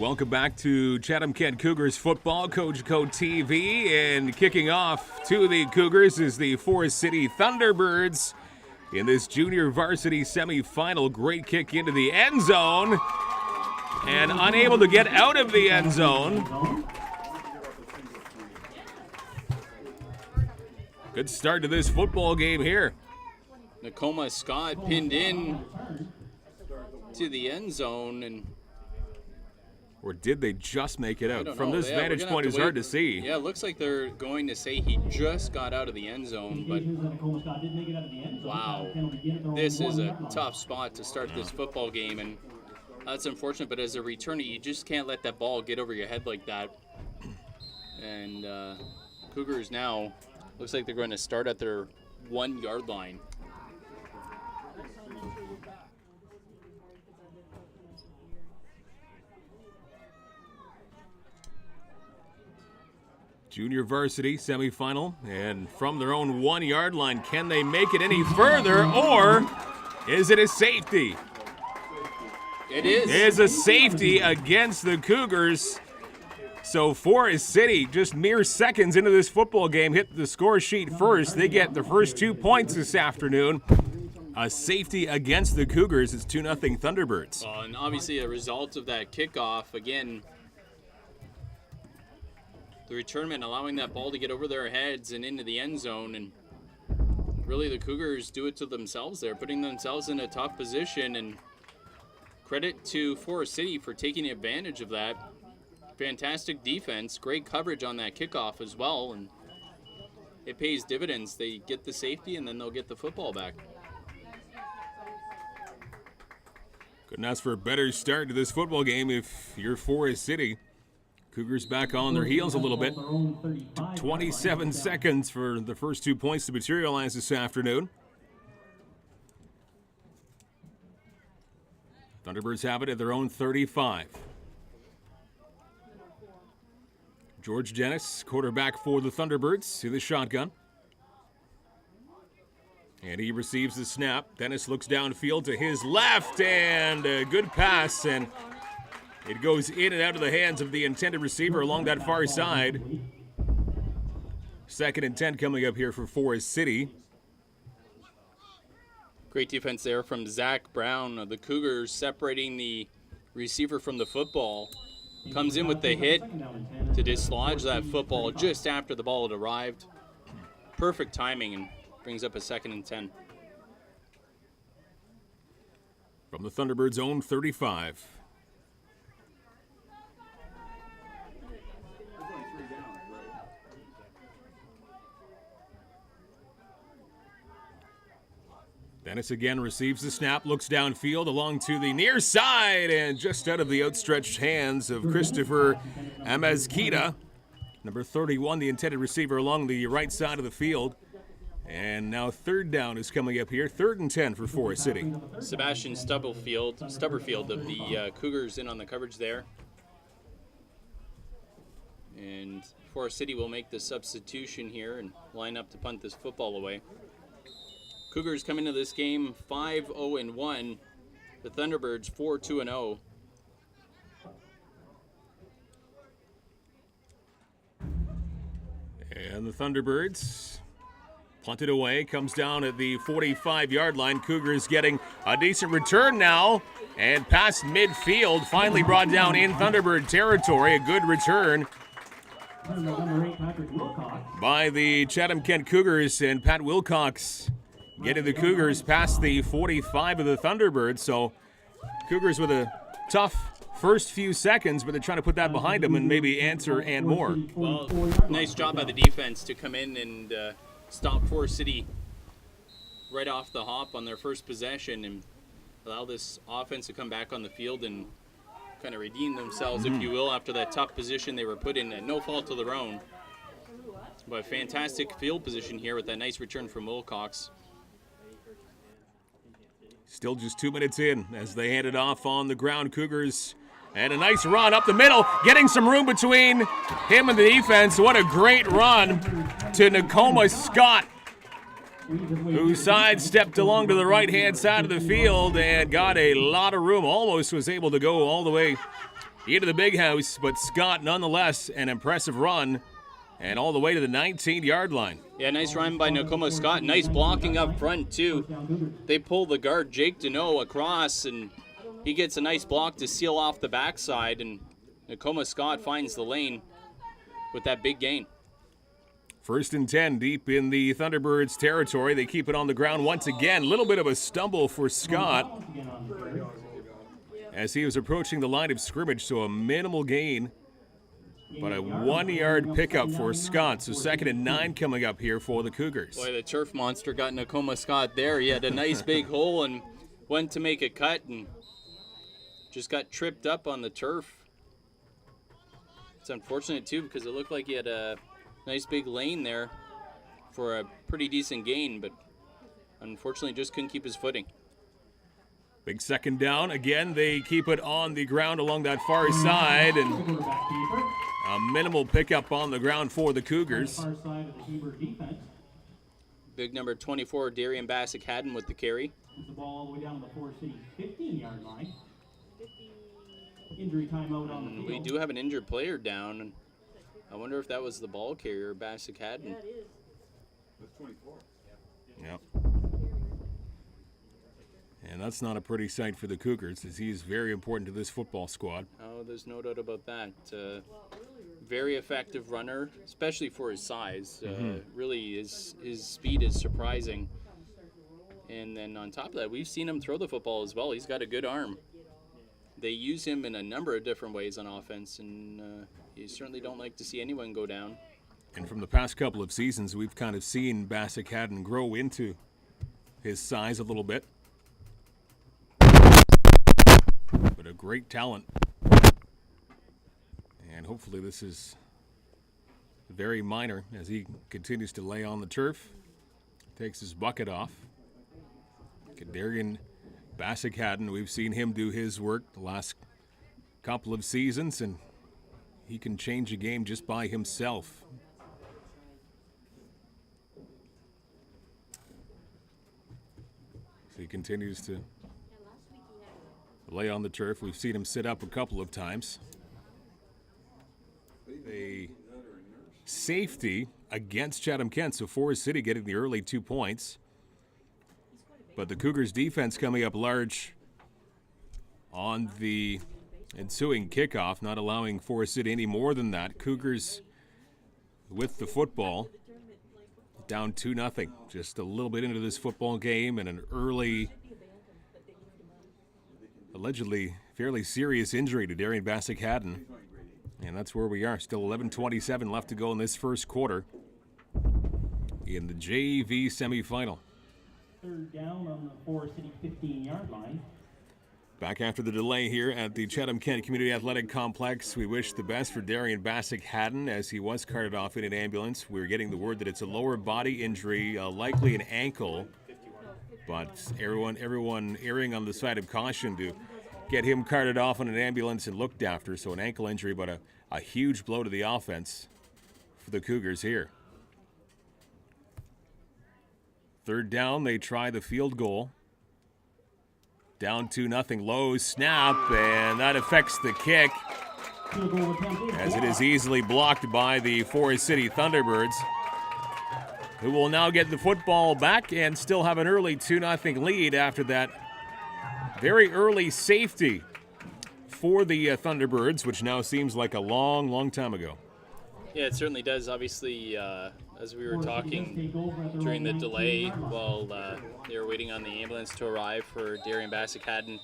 Welcome back to Chatham-Kent Cougars football, Coach Co TV, and kicking off to the Cougars is the Forest City Thunderbirds in this junior varsity semifinal. Great kick into the end zone, and unable to get out of the end zone. Good start to this football game here. Nakoma Scott pinned in to the end zone, and or did they just make it out? From this Yeah, vantage point, it's hard to see. Yeah, it looks like they're going to say he just got out of the end zone, but wow, this is a tough spot to start this football game, and that's unfortunate, but as a returner, you just can't let that ball get over your head like that. And Cougars now, looks like they're going to start at their 1 yard line. Junior varsity semifinal, and from their own 1 yard line, can they make it any further, or is it a safety? It is. It is a safety against the Cougars. So Forest City, just mere seconds into this football game, hit the score sheet first. They get the first 2 points this afternoon. A safety against the Cougars. It's 2-0 Thunderbirds. And obviously a result of that kickoff, again, the returnment allowing that ball to get over their heads and into the end zone, and really the Cougars do it to themselves there, putting themselves in a tough position, and credit to Forest City for taking advantage of that. Fantastic defense, great coverage on that kickoff as well, and it pays dividends. They get the safety and then they'll get the football back. Couldn't ask for a better start to this football game if you're Forest City. Cougars back on their heels a little bit. 27 seconds for the first 2 points to materialize this afternoon. Thunderbirds have it at their own 35. George Dennis, quarterback for the Thunderbirds, to the shotgun. And he receives the snap. Dennis looks downfield to his left, and a good pass, and it goes in and out of the hands of the intended receiver along that far side. 2nd and 10 coming up here for Forest City. Great defense there from Zach Brown of the Cougars, separating the receiver from the football. Comes in with the hit to dislodge that football just after the ball had arrived. Perfect timing, and brings up a 2nd and 10. From the Thunderbirds' own 35. Dennis again receives the snap, looks downfield along to the near side, and just out of the outstretched hands of Christopher Amazkita. Number 31, the intended receiver, along the right side of the field. And now 3rd down is coming up here. 3rd and 10 for Forest City. Sebastian Stubberfield of the Cougars in on the coverage there. And Forest City will make the substitution here and line up to punt this football away. Cougars come into this game 5-0-1. The Thunderbirds 4-2-0. And the Thunderbirds punted away, comes down at the 45-yard line. Cougars getting a decent return now, and past midfield, finally brought down in Thunderbird territory. A good return by the Chatham-Kent Cougars, and Pat Wilcox getting the Cougars past the 45 of the Thunderbirds. So Cougars with a tough first few seconds, but they're trying to put that behind them and maybe answer and more. Well, nice job by the defense to come in and stop Forest City right off the hop on their first possession and allow this offense to come back on the field and kind of redeem themselves, if you will, after that tough position they were put in at no fault of their own. But fantastic field position here with that nice return from Wilcox. Still just 2 minutes in as they hand it off on the ground. Cougars, and a nice run up the middle, getting some room between him and the defense. What a great run to Nakoma Scott, who sidestepped along to the right-hand side of the field and got a lot of room. Almost was able to go all the way into the big house, but Scott nonetheless an impressive run and all the way to the 19-yard line. Yeah, nice run by Nakoma Scott. Nice blocking up front, too. They pull the guard, Jake Deneau, across, and he gets a nice block to seal off the backside, and Nakoma Scott finds the lane with that big gain. 1st and 10 deep in the Thunderbirds' territory. They keep it on the ground once again. A little bit of a stumble for Scott as he was approaching the line of scrimmage, so a minimal gain. But a 1-yard pickup for Scott. So 2nd and 9 coming up here for the Cougars. Boy, the turf monster got Nakoma Scott there. He had a nice big hole and went to make a cut and just got tripped up on the turf. It's unfortunate, too, because it looked like he had a nice big lane there for a pretty decent gain, but unfortunately just couldn't keep his footing. Big 2nd down. Again, they keep it on the ground along that far side, and a minimal pickup on the ground for the Cougars. Big number 24, Darian Bassick-Haddon with the carry. The ball all the way down to the Forest City 15-yard line. Injury timeout on the field. We do have an injured player down, and I wonder if that was the ball carrier, Bassick-Haddon. Yeah, it is. That's 24. Yep. And that's not a pretty sight for the Cougars, as he is very important to this football squad. Oh, there's no doubt about that. Very effective runner, especially for his size. Really, his speed is surprising. And then on top of that, we've seen him throw the football as well. He's got a good arm. They use him in a number of different ways on offense, and you certainly don't like to see anyone go down. And from the past couple of seasons, we've kind of seen Bassick-Haddon grow into his size a little bit. But a great talent. And hopefully this is very minor as he continues to lay on the turf. Takes his bucket off. Darian Bassick-Haddon, we've seen him do his work the last couple of seasons, and he can change a game just by himself. So he continues to lay on the turf. We've seen him sit up a couple of times. A safety against Chatham-Kent, so Forest City getting the early 2 points. But the Cougars defense coming up large on the ensuing kickoff, not allowing Forest City any more than that. Cougars with the football, down 2-0. Just a little bit into this football game, and an early, allegedly fairly serious injury to Darian Bassick-Haddon. And that's where we are. Still 11:27 left to go in this first quarter in the JV semifinal. 3rd down on the Forest City 15-yard line. Back after the delay here at the Chatham-Kent Community Athletic Complex. We wish the best for Darian Bassick-Haddon as he was carted off in an ambulance. We're getting the word that it's a lower body injury, likely an ankle. But everyone erring on the side of caution to get him carted off in an ambulance and looked after. So an ankle injury, but a huge blow to the offense for the Cougars here. 3rd down, they try the field goal. Down 2-0, low snap, and that affects the kick as it is easily blocked by the Forest City Thunderbirds, who will now get the football back and still have an early 2-0 lead after that very early safety for the Thunderbirds, which now seems like a long, long time ago. Yeah, it certainly does. Obviously, as we were talking during the delay while they were waiting on the ambulance to arrive for Darian Bassick-Haddon,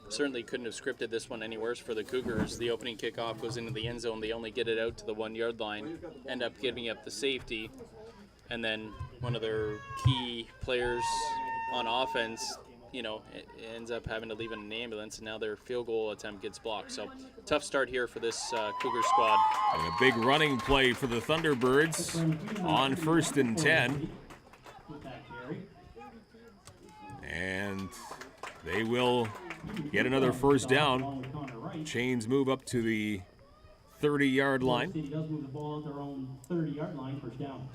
certainly couldn't have scripted this one any worse for the Cougars. The opening kickoff goes into the end zone. They only get it out to the 1-yard line, end up giving up the safety, and then one of their key players on offense, it ends up having to leave in an ambulance, and now their field goal attempt gets blocked. So tough start here for this Cougar squad. And a big running play for the Thunderbirds on 1st and 10. And they will get another 1st down. Chains move up to the 30-yard line. City does move the ball at their own 30-yard line, 1st down.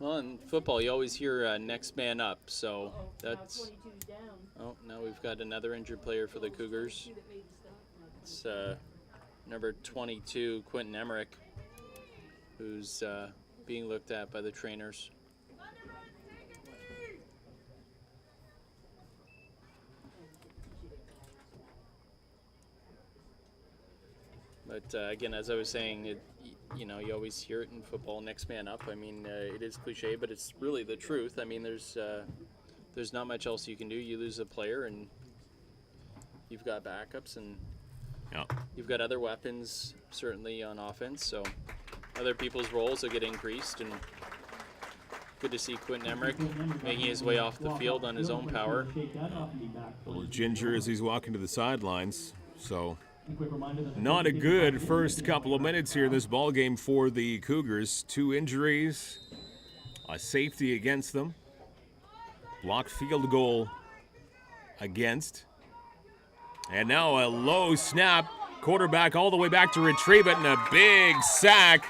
Well, in football, you always hear next man up, so that's... Oh, now we've got another injured player for the Cougars. It's number 22, Quentin Emmerich, who's being looked at by the trainers. But again, as I was saying, you know, you always hear it in football, next man up. I mean, it is cliche, but it's really the truth. I mean, there's not much else you can do. You lose a player, and you've got backups, and you've got other weapons, certainly on offense. So other people's roles will get increased, and good to see Quentin Emmerich making his way off the field on his own power. A little ginger as he's walking to the sidelines. So not a good first couple of minutes here in this ball game for the Cougars. 2 injuries, a safety against them, blocked field goal against, and now a low snap. Quarterback all the way back to retrieve it, and a big sack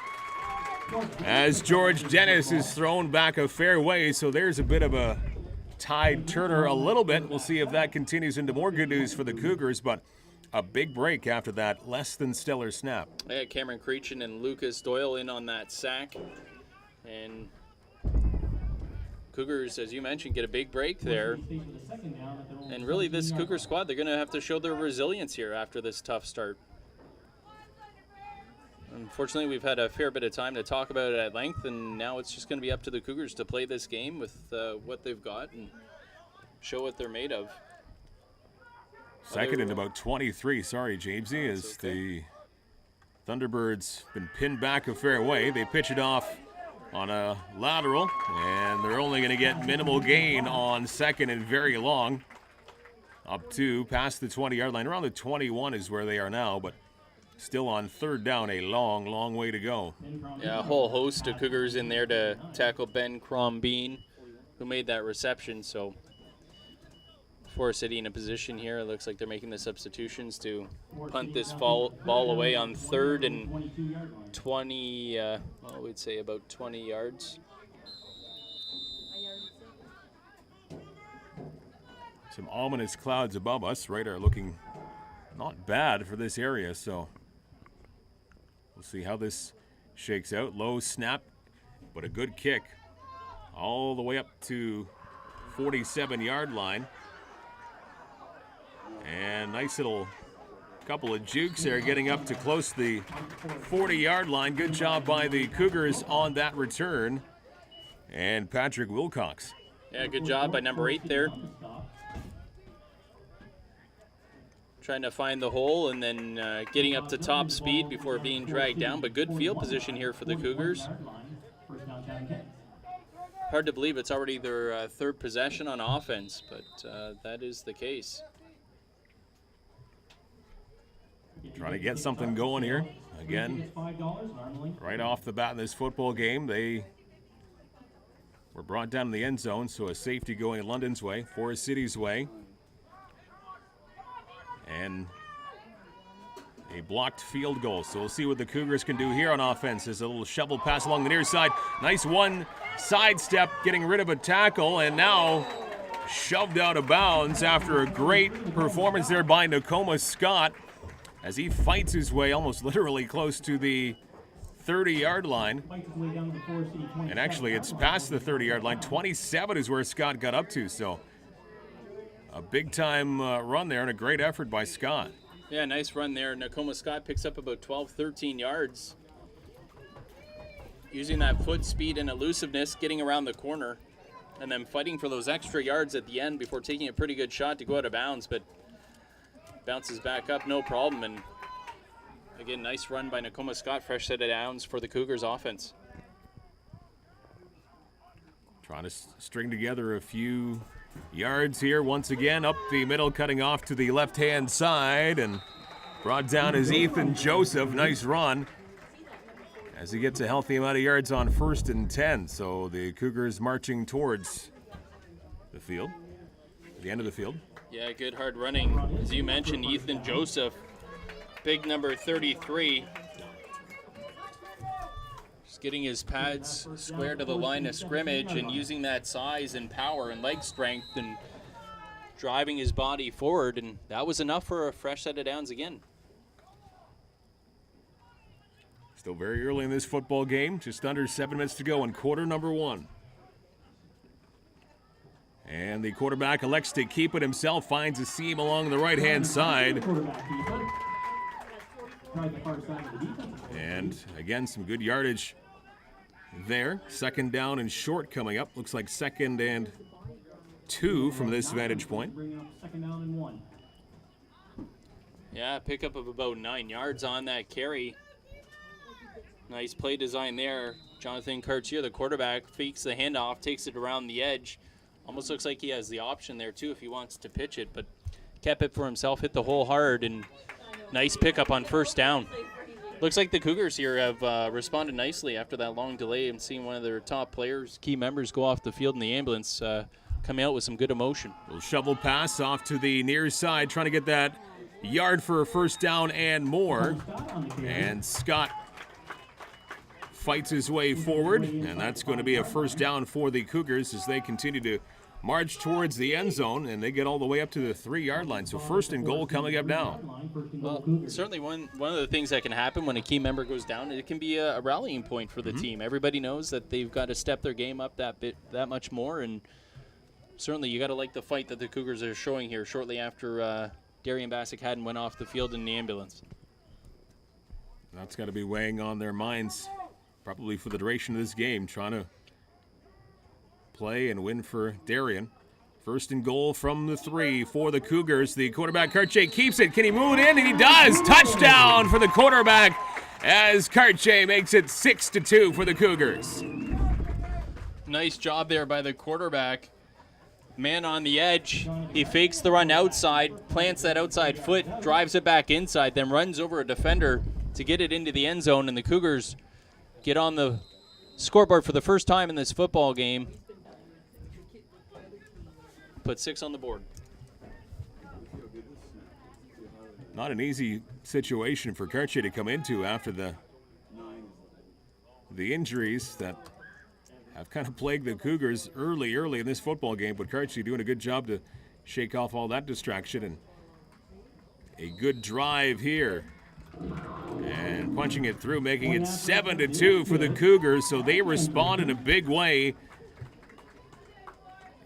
as George Dennis is thrown back a fair way. So there's a bit of a tide turner a little bit. We'll see if that continues into more good news for the Cougars, but a big break after that less than stellar snap. Yeah, Cameron Creechin and Lucas Doyle in on that sack. And Cougars, as you mentioned, get a big break there. And really, this Cougar squad, they're going to have to show their resilience here after this tough start. Unfortunately, we've had a fair bit of time to talk about it at length, and now it's just going to be up to the Cougars to play this game with what they've got and show what they're made of. Second and about 23, sorry, Jamesy, as the Thunderbirds been pinned back a fair way. They pitch it off on a lateral, and they're only going to get minimal gain on second and very long. Up to past the 20-yard line. Around the 21 is where they are now, but still on third down, a long, long way to go. Yeah, a whole host of Cougars in there to tackle Ben Crombeen, who made that reception, so Forest City in a position here. It looks like they're making the substitutions to punt this ball away on third and 20, we'd say about 20 yards. Some ominous clouds above us. Radar looking not bad for this area, so we'll see how this shakes out. Low snap, but a good kick all the way up to 47-yard line. And nice little couple of jukes there, getting up to close to the 40-yard line. Good job by the Cougars on that return. And Patrick Wilcox. Yeah, good job by number 8 there. Trying to find the hole and then getting up to top speed before being dragged down. But good field position here for the Cougars. Hard to believe it's already their third possession on offense, but that is the case. Trying to get something going here. Again, right off the bat in this football game, they were brought down in the end zone, so a safety going London's way, Forest City's way. And a blocked field goal. So we'll see what the Cougars can do here on offense. There's a little shovel pass along the near side. Nice one sidestep, getting rid of a tackle, and now shoved out of bounds after a great performance there by Nakoma Scott, as he fights his way almost literally close to the 30-yard line. And actually, it's past the 30-yard line. 27 is where Scott got up to, so a big-time run there and a great effort by Scott. Yeah, nice run there. Nakoma Scott picks up about 12, 13 yards. Using that foot speed and elusiveness, getting around the corner, and then fighting for those extra yards at the end before taking a pretty good shot to go out of bounds, but bounces back up, no problem. And again, nice run by Nakoma Scott, fresh set of downs for the Cougars offense. Trying to string together a few yards here. Once again, up the middle, cutting off to the left-hand side, and brought down is Ethan Joseph. Nice run as he gets a healthy amount of yards on 1st and 10. So the Cougars marching towards the field, the end of the field. Yeah, good hard running. As you mentioned, Ethan Joseph, big number 33. He's getting his pads square to the line of scrimmage and using that size and power and leg strength and driving his body forward, and that was enough for a fresh set of downs again. Still very early in this football game. Just under 7 minutes to go in quarter number 1. And the quarterback elects to keep it himself, finds a seam along the right-hand side. And again, some good yardage there. Second down and short coming up. Looks like 2nd and 2 from this vantage point. Second down and 1. Yeah, pickup of about 9 yards on that carry. Nice play design there. Jonathan Cartier, the quarterback, fakes the handoff, takes it around the edge. Almost looks like he has the option there, too, if he wants to pitch it, but kept it for himself, hit the hole hard, and nice pickup on first down. Looks like the Cougars here have responded nicely after that long delay and seeing one of their top players, key members, go off the field in the ambulance, coming out with some good emotion. Little shovel pass off to the near side, trying to get that yard for a first down and more. And Scott fights his way forward, and that's going to be a first down for the Cougars as they continue to march towards the end zone, and they get all the way up to the 3-yard line. So first and goal coming up now. Well, certainly one of the things that can happen when a key member goes down, it can be a rallying point for the team. Everybody knows that they've got to step their game up that much more, and certainly you got to like the fight that the Cougars are showing here shortly after Darian Bassick-Hadden went off the field in the ambulance. That's got to be weighing on their minds probably for the duration of this game, trying to play and win for Darian. First and goal from the 3 for the Cougars. The quarterback, Cartier, keeps it. Can he move it in? And he does. Touchdown for the quarterback as Cartier makes it 6-2 for the Cougars. Nice job there by the quarterback. Man on the edge. He fakes the run outside, plants that outside foot, drives it back inside, then runs over a defender to get it into the end zone, and the Cougars get on the scoreboard for the first time in this football game. Put 6 on the board. Not an easy situation for Cartier to come into after the injuries that have kind of plagued the Cougars early in this football game, but Cartier doing a good job to shake off all that distraction, and a good drive here. And punching it through, making it 7-2 for the Cougars, so they respond in a big way.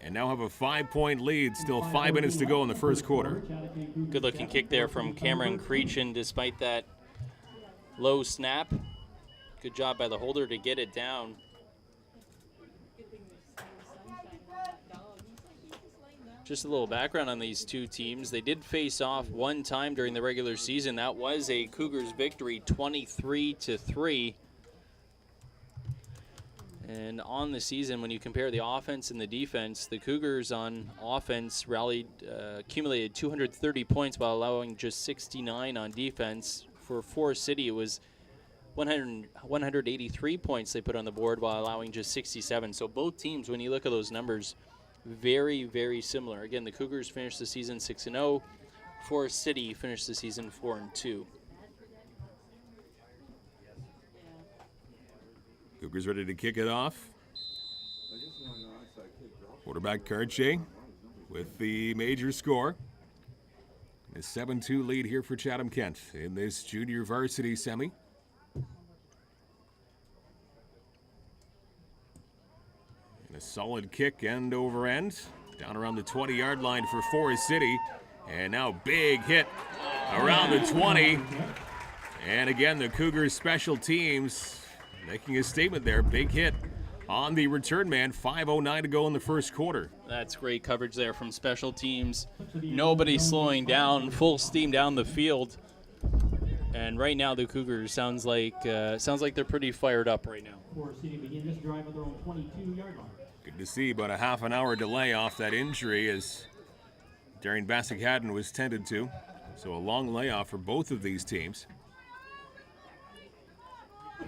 And now have a 5-point lead, still 5 minutes to go in the first quarter. Good looking kick there from Cameron Creechin despite that low snap. Good job by the holder to get it down. Just a little background on these two teams. They did face off one time during the regular season. That was a Cougars victory, 23-3. And on the season, when you compare the offense and the defense, the Cougars on offense accumulated 230 points while allowing just 69 on defense. For Forest City, it was 183 points they put on the board while allowing just 67. So both teams, when you look at those numbers, very, very similar. Again, the Cougars finished the season 6-0. Forest City finished the season 4-2. Cougars ready to kick it off. Quarterback Cartier with the major score. A 7-2 lead here for Chatham-Kent in this junior varsity semi. And a solid kick end over end. Down around the 20-yard line for Forest City. And now big hit around the 20. And again, the Cougars special teams making a statement there. Big hit on the return man. 5:09 to go in the first quarter. That's great coverage there from special teams. Nobody slowing down, full steam down the field. And right now the Cougars sounds like they're pretty fired up right now. Forest City begin this drive at their own 22-yard line. Good to see about a half an hour delay off that injury as Darian Bassick-Hadden was tended to. So a long layoff for both of these teams.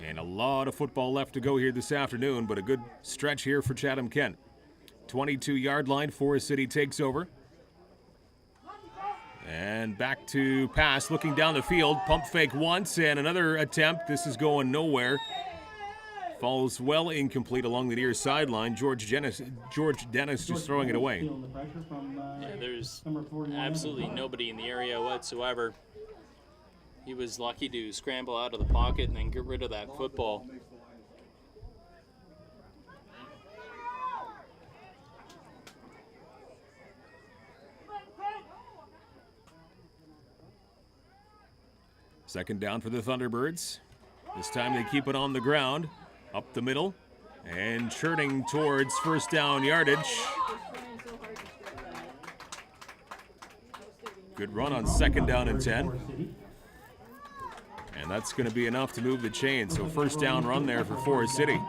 And a lot of football left to go here this afternoon, but a good stretch here for Chatham-Kent. 22-yard line, Forest City takes over. And back to pass, looking down the field. Pump fake once and another attempt. This is going nowhere. falls well incomplete along the near sideline. George Dennis just throwing it away. Feeling the pressure from, Yeah, there's number 41. absolutely nobody in the area whatsoever. He was lucky to scramble out of the pocket and then get rid of that football. Second down for the Thunderbirds. This time they keep it on the ground, up the middle, and churning towards first down yardage. Good run on second down and 10. And that's going to be enough to move the chain. So first down run there for Forest City.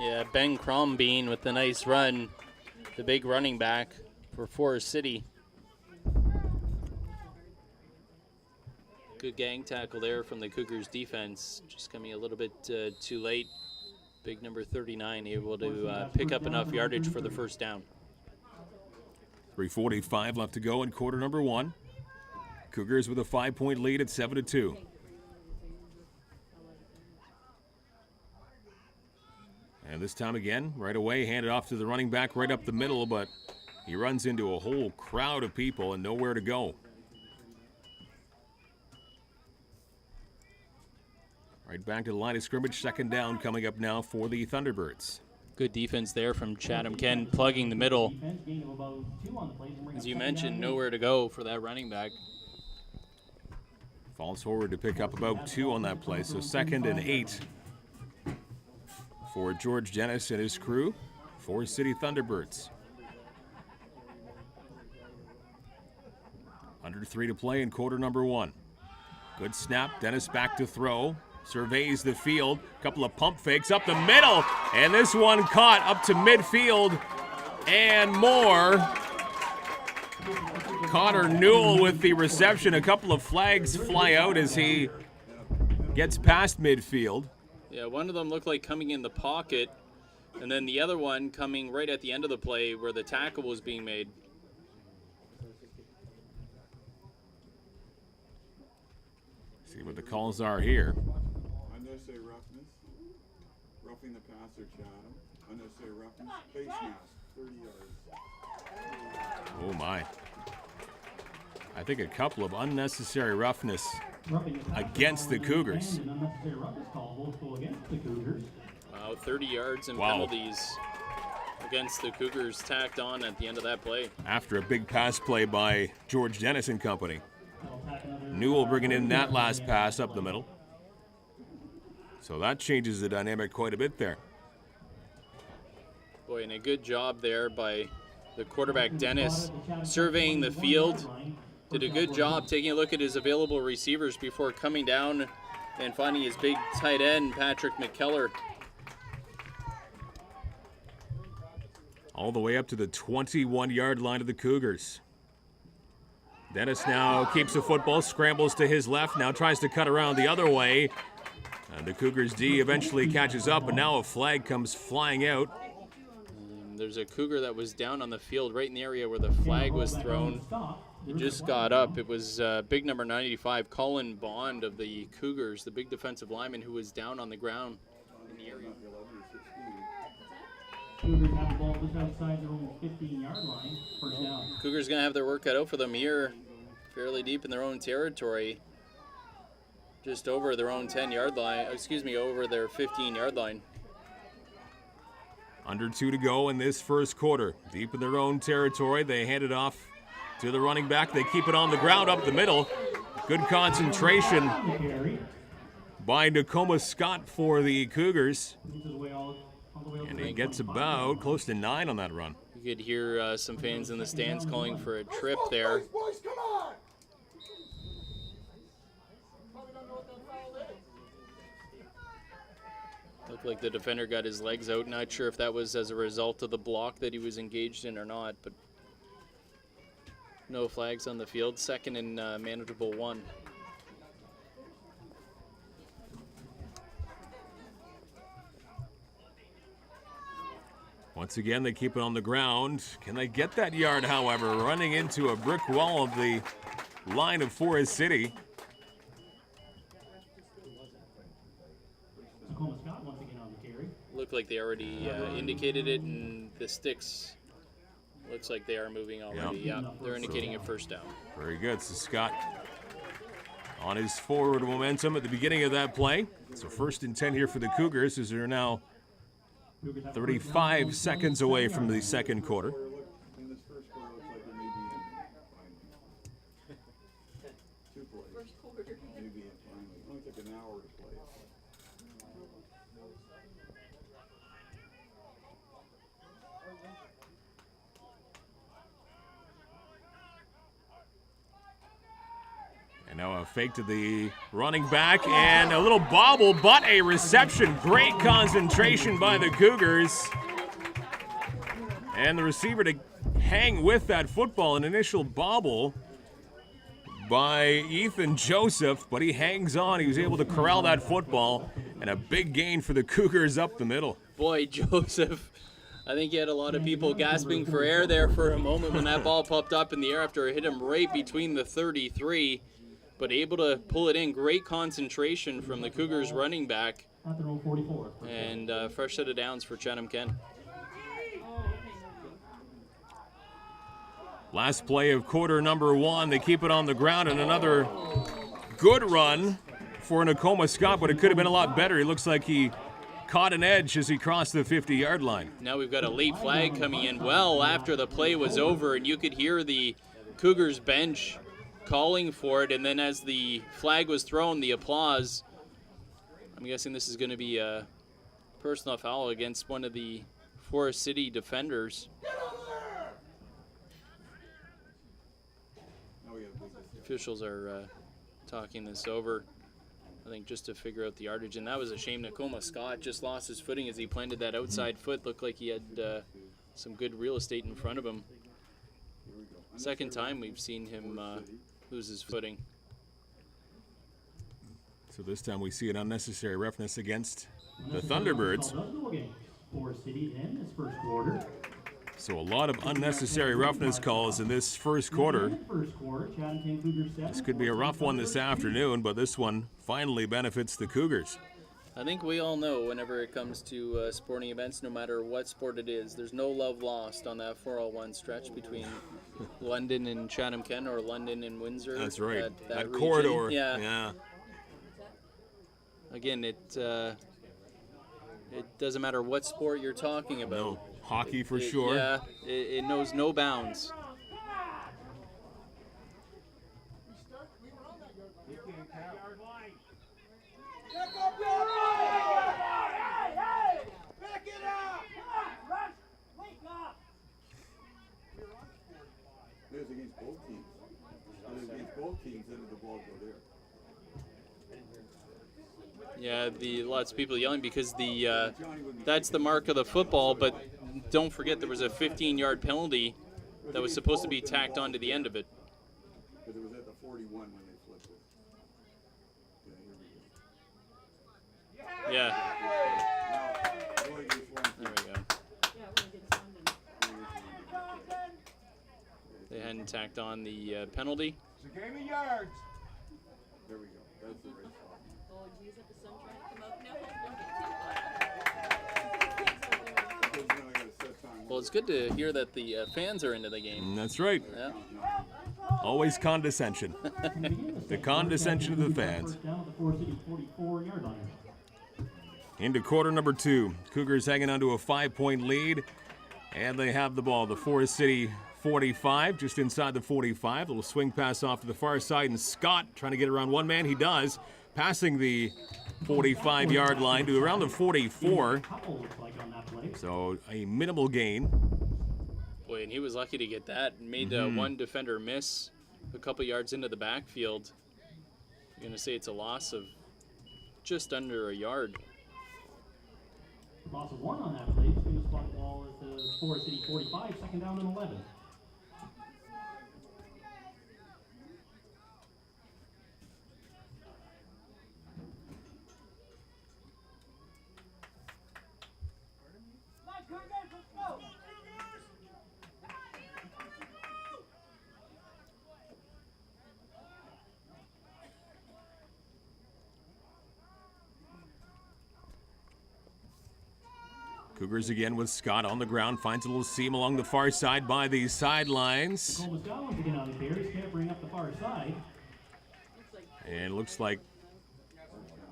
Yeah, Ben Crombeen with the nice run, the big running back for Forest City. Good gang tackle there from the Cougars defense, just coming a little bit too late. Big number 39 able to pick up enough yardage for the first down. 3:45 left to go in quarter number 1. Cougars with a 5-point lead at 7-2. And this time again, right away, handed off to the running back right up the middle, but he runs into a whole crowd of people and nowhere to go. Right back to the line of scrimmage, second down coming up now for the Thunderbirds. Good defense there from Chatham-Kent, plugging the middle. Defense gain of about 2 on the play and bring As up you second mentioned, down. nowhere to go for that running back. Falls forward to pick up about 2 on that play, so second and 8 for George Dennis and his crew, Forest City Thunderbirds. Under 3 to play in quarter number 1. Good snap, Dennis back to throw. Surveys the field, couple of pump fakes up the middle, and this one caught up to midfield and more. Connor Newell with the reception. A couple of flags fly out as he gets past midfield. Yeah, one of them looked like coming in the pocket, and then the other one coming right at the end of the play where the tackle was being made. See what the calls are here. Unnecessary roughness, roughing the passer, Chatham. Unnecessary roughness, face mask, 30 yards. Oh my. I think a couple of unnecessary roughness against the Cougars. And an unnecessary roughness call, both go against the Cougars. Wow, 30 yards and Wow. penalties against the Cougars tacked on at the end of that play. After a big pass play by George Dennis and company. They'll tack another Newell bringing in that last pass up the middle. So that changes the dynamic quite a bit there. Boy, and a good job there by the quarterback, Dennis, surveying the field. Did a good job taking a look at his available receivers before coming down and finding his big tight end, Patrick McKellar. All the way up to the 21-yard line of the Cougars. Dennis now keeps the football, scrambles to his left, now tries to cut around the other way. And the Cougars D eventually catches up, and now a flag comes flying out. There's a Cougar that was down on the field right in the area where the flag was thrown. It just got up. It was big number 95, Colin Bond of the Cougars, the big defensive lineman who was down on the ground in the area. Cougars have the ball just outside their own 15-yard line. First down. Cougars going to have their work cut out for them here, fairly deep in their own territory. Just over their own 10-yard line, over their 15-yard line. Under 2 to go in this first quarter. Deep in their own territory, they hand it off to the running back. They keep it on the ground up the middle. Good concentration by Nakoma Scott for the Cougars. And he gets about close to 9 on that run. You could hear some fans in the stands calling for a trip there. Boys, come on! Looked like the defender got his legs out. Not sure if that was as a result of the block that he was engaged in or not, but no flags on the field. Second and manageable 1. Once again, they keep it on the ground. Can they get that yard, however? Running into a brick wall of the line of Forest City. Tacoma Scott once again on the carry. looked like they already indicated it, and the sticks looks like they are moving already. Yep. Yeah, they're indicating a first down. Very good. So Scott on his forward momentum at the beginning of that play. So 1st and 10 here for the Cougars as they're now 35 seconds away from the second quarter. In this first quarter, looks like it may be in finally. 2 plays. First quarter. Maybe in finally. It only took an hour to play. And now a fake to the running back and a little bobble, but a reception. Great concentration by the Cougars. And the receiver to hang with that football. An initial bobble by Ethan Joseph, but he hangs on. He was able to corral that football, and a big gain for the Cougars up the middle. Boy, Joseph, I think he had a lot of people gasping for air there for a moment when that ball popped up in the air after it hit him right between the 33. But able to pull it in. Great concentration from the Cougars running back. And fresh set of downs for Chatham-Kent. Last play of quarter number 1. They keep it on the ground, and another good run for Nakoma Scott, but it could have been a lot better. He looks like he caught an edge as he crossed the 50-yard line. Now we've got a late flag coming in well after the play was over, and you could hear the Cougars bench calling for it, and then as the flag was thrown, the applause. I'm guessing this is going to be a personal foul against one of the Forest City defenders. Officials are talking this over, I think, just to figure out the yardage, and that was a shame. Nakoma Scott just lost his footing as he planted that outside foot. Looked like he had some good real estate in front of him. Second time we've seen him lose his footing. So this time we see an unnecessary roughness against the Thunderbirds. So a lot of unnecessary roughness calls in this first quarter. This could be a rough one this afternoon, but this one finally benefits the Cougars. I think we all know whenever it comes to sporting events, no matter what sport it is, there's no love lost on that 401 stretch between London and Chatham-Kent or London and Windsor. That's right. That region. corridor. Yeah. Again, it doesn't matter what sport you're talking about. No, hockey for sure. Yeah, it knows no bounds. It was against both teams. It was against both teams, then the ball go there. Yeah, lots of people yelling because that's the mark of the football, but don't forget there was a 15-yard penalty that was supposed to be tacked onto the end of it. Because it was at the 41 when they flipped it. Yeah. Now, going against one There we go. They hadn't tacked on the penalty. It's a game of yards. There we go. That's the right spot. Oh, geez, if the sun trying to come out now, Because now I gotta set time. Well, it's good to hear that the fans are into the game. That's right. Yeah. Always condescension. The condescension of the fans. Into quarter number 2. Cougars hanging on to a 5-point lead, and they have the ball. The Forest City 45, just inside the 45. A little swing pass off to the far side, and Scott trying to get around one man. He does, passing the 45-yard line to around the 44. So a minimal gain. Boy, and he was lucky to get that. Made one defender miss a couple yards into the backfield. I'm going to say it's a loss of just under a yard. Loss of 1 on that play. Just going to spot the ball at the Forest City 45, second down and 11. Cougars again with Scott on the ground, finds a little seam along the far side by the sidelines. Coleman Scott once again on the carry, scampering up the far side. And it looks like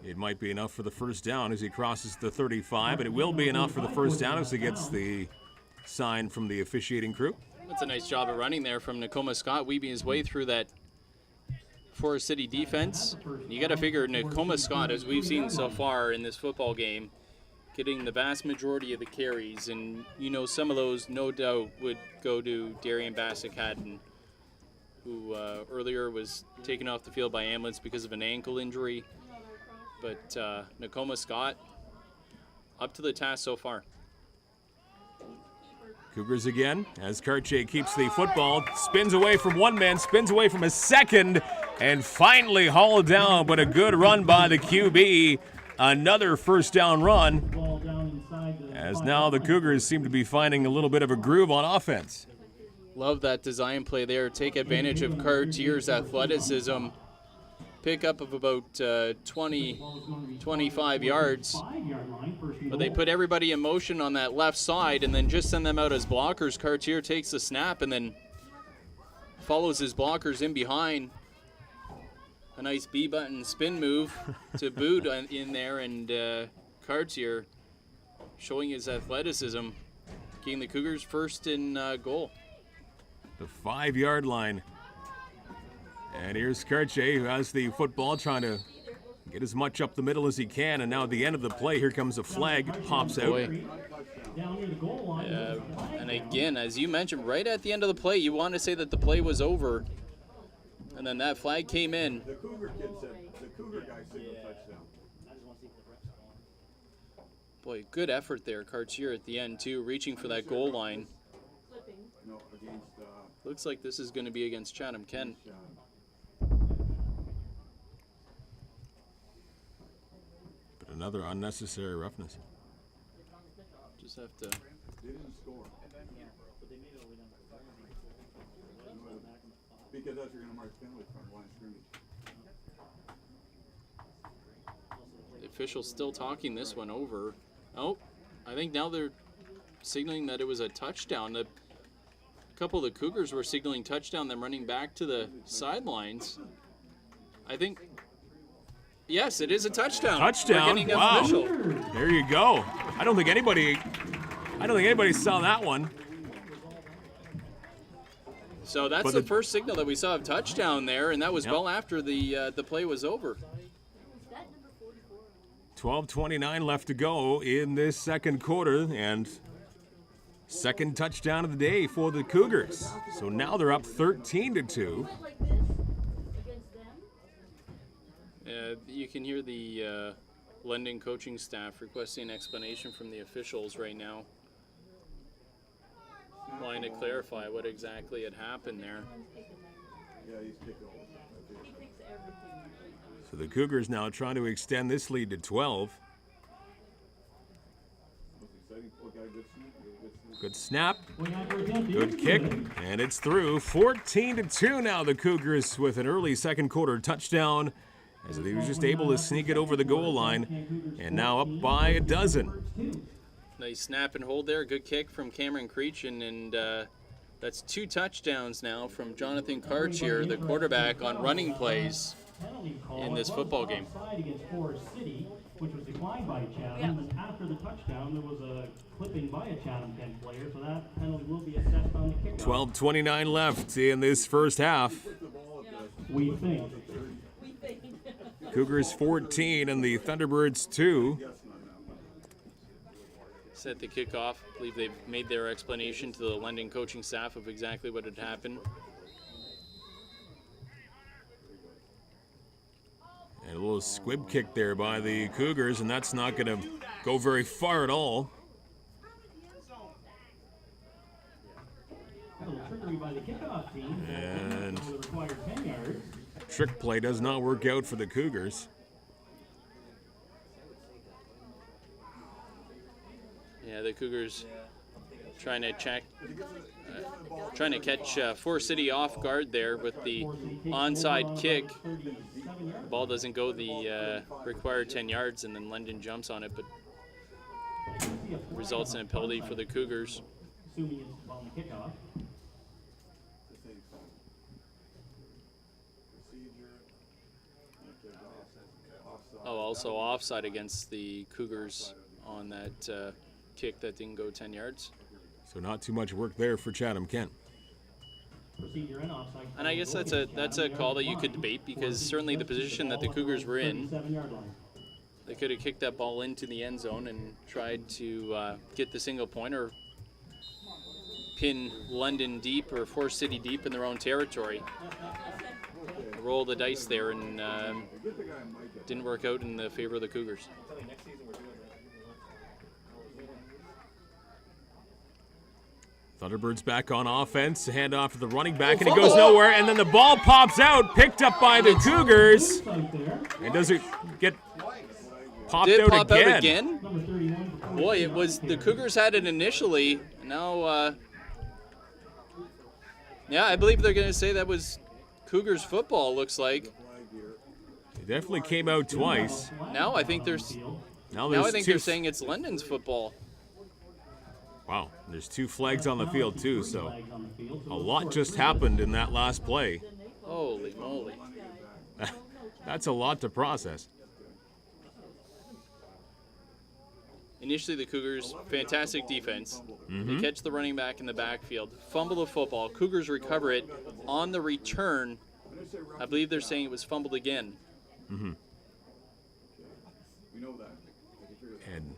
it might be enough for the first down as he crosses the 35, but it will be enough for the first down as he gets the sign from the officiating crew. That's a nice job of running there from Nakoma Scott, weaving his way through that Forest City defense. You got to figure Nakoma Scott, as we've seen so far in this football game, getting the vast majority of the carries, and you know some of those no doubt would go to Darian Bassett-Cadden, who earlier was taken off the field by ambulance because of an ankle injury. But Nakoma Scott up to the task so far. Cougars again as Cartier keeps the football, spins away from one man, spins away from a second, and finally hauled down, but a good run by the QB. Another first down run, Ball down inside the as now the Cougars seem to be finding a little bit of a groove on offense. Love that design play there. Take advantage of Cartier's athleticism. Pickup of about 20, 25 yards. 5-yard line, first and But they goal. put everybody in motion on that left side and then just send them out as blockers. Cartier takes the snap and then follows his blockers in behind. A nice B-button spin move to boot in there, and Cartier showing his athleticism, getting the Cougars first in goal. The 5-yard line. And here's Cartier, who has the football, trying to get as much up the middle as he can. And now at the end of the play, here comes a flag, pops out. Boy. Down near the goal line. And again, as you mentioned, right at the end of the play, you want to say that the play was over. And then that flag came in. The Cougar kid said, the Cougar guy said no touchdown. Boy, good effort there, Cartier at the end too, reaching for that goal line. No, against, Looks like this is going to be against Chatham-Kent. But another unnecessary roughness. Just have to. They didn't score. Because that's you're going to mark penalty from line of scrimmage. The official's still talking this one over. Oh, I think now they're signaling that it was a touchdown. A couple of the Cougars were signaling touchdown, then running back to the sidelines. I think, yes, it is a touchdown. Touchdown, We're getting wow. official. There you go. I don't think anybody saw that one. So that's But the the- first signal that we saw of touchdown there, and that was Yep. well after the play was over. 12:29 left to go in this second quarter, and second touchdown of the day for the Cougars. So now they're up 13-2. Like this against them. You can hear the London coaching staff requesting an explanation from the officials right now, wanting to clarify what exactly had happened there. Yeah, he's kicked all. He takes everything. So the Cougars now trying to extend this lead to 12. Exciting. Oh, got a good snap. Good snap, Going out for attempt. good kick, and it's through. 14-2 now, the Cougars with an early second quarter touchdown, as he was just able to sneak it over the goal line, and now up by a dozen. Nice snap and hold there. Good kick from Cameron Creechin, and that's 2 touchdowns now from Jonathan Cartier, the quarterback, on running plays. in this football game. Offside against Forest City, which was declined by Chatham. And after the touchdown, there was a clipping by a Chatham-Kent player, so that penalty will be assessed on the kickoff. 12:29 left in this first half. We think. Cougars 14 and the Thunderbirds 2. Set the kickoff. I believe they've made their explanation to the London coaching staff of exactly what had happened. And a little squib kick there by the Cougars, and that's not going to go very far at all. A little trickery by the kickoff team. And The required 10 yards. trick play does not work out for the Cougars. Yeah, the Cougars trying to catch Forest City off guard there with the onside kick. The ball doesn't go the required 10 yards, and then London jumps on it. But results in a penalty for the Cougars. Assuming it's on the kickoff. The same thing. Procedure. Offside. Oh, also offside against the Cougars on that kick that didn't go 10 yards. So not too much work there for Chatham-Kent. Procedure and offside. And I guess that's a call that you could debate, because certainly the position that the Cougars were in, 37-yard line. they could have kicked that ball into the end zone and tried to get the single point or pin London deep or Forest City deep in their own territory. Roll the dice there, and didn't work out in the favor of the Cougars. Thunderbirds back on offense, hand off to the running back, and he goes nowhere, and then the ball pops out, picked up by the Cougars. And does it get popped Did it out pop again? out again? Boy, it was the Cougars had it initially. Now, yeah, I believe they're going to say that was Cougars football. Looks like. It definitely came out twice. Now I think there's. Now Now I think two. they're saying it's London's football. Wow, there's two flags on the field too, so a lot just happened in that last play. Holy moly! That's a lot to process. Initially, the Cougars, fantastic defense. They catch the running back in the backfield, fumble the football. Cougars recover it on the return. I believe they're saying it was fumbled again. We know that. And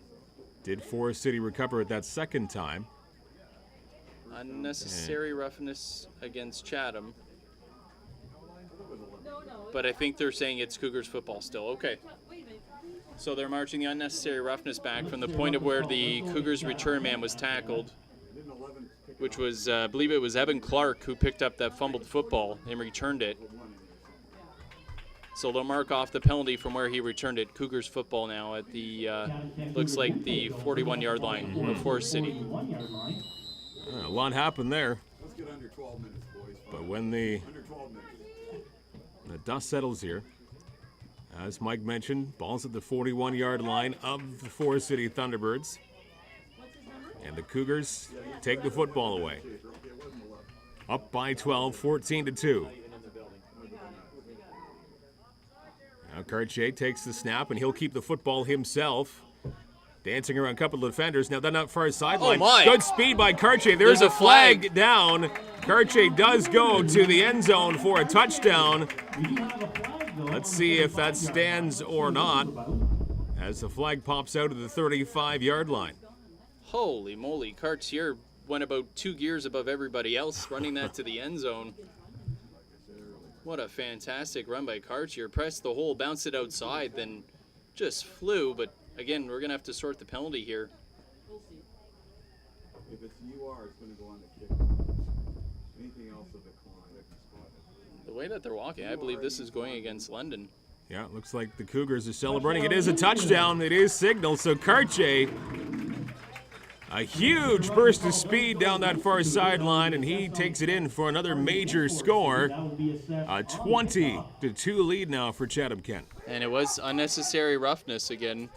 did Forest City recover it that second time? Unnecessary roughness against Chatham. But I think they're saying it's Cougars football still. Okay. So they're marching the unnecessary roughness back from the point of where the Cougars return man was tackled, which was, I believe it was Evan Clark who picked up that fumbled football and returned it. So they'll mark off the penalty from where he returned it. Cougars football now at the, looks like the 41-yard line of Forest City. A lot happened there, Let's get under 12 minutes, boys. but when the Under 12 minutes. dust settles here, as Mike mentioned, ball's at the 41-yard line of the Forest City Thunderbirds. And the Cougars take the football away. Up by 12, 14-2. Now Cartier takes the snap, and he'll keep the football himself. Dancing around a couple of defenders. Now they're not far sideline. Oh, my. Good speed by Cartier. There's a flag down. Cartier does go to the end zone for a touchdown. Let's see if that stands or not, as the flag pops out of the 35-yard line. Holy moly, Cartier went about 2 gears above everybody else, running that to the end zone. What a fantastic run by Cartier. Pressed the hole, bounced it outside, then just flew. But again, we're going to have to sort the penalty here. If it's UR, it's going to go on the kick. Anything else will decline. The way that they're walking, I believe this is going against London. Yeah, it looks like the Cougars are celebrating. It is a touchdown. It is signaled. So Cartier, a huge burst of speed down that far sideline, and he takes it in for another major score. A 20-2 lead now for Chatham-Kent. And it was unnecessary roughness again.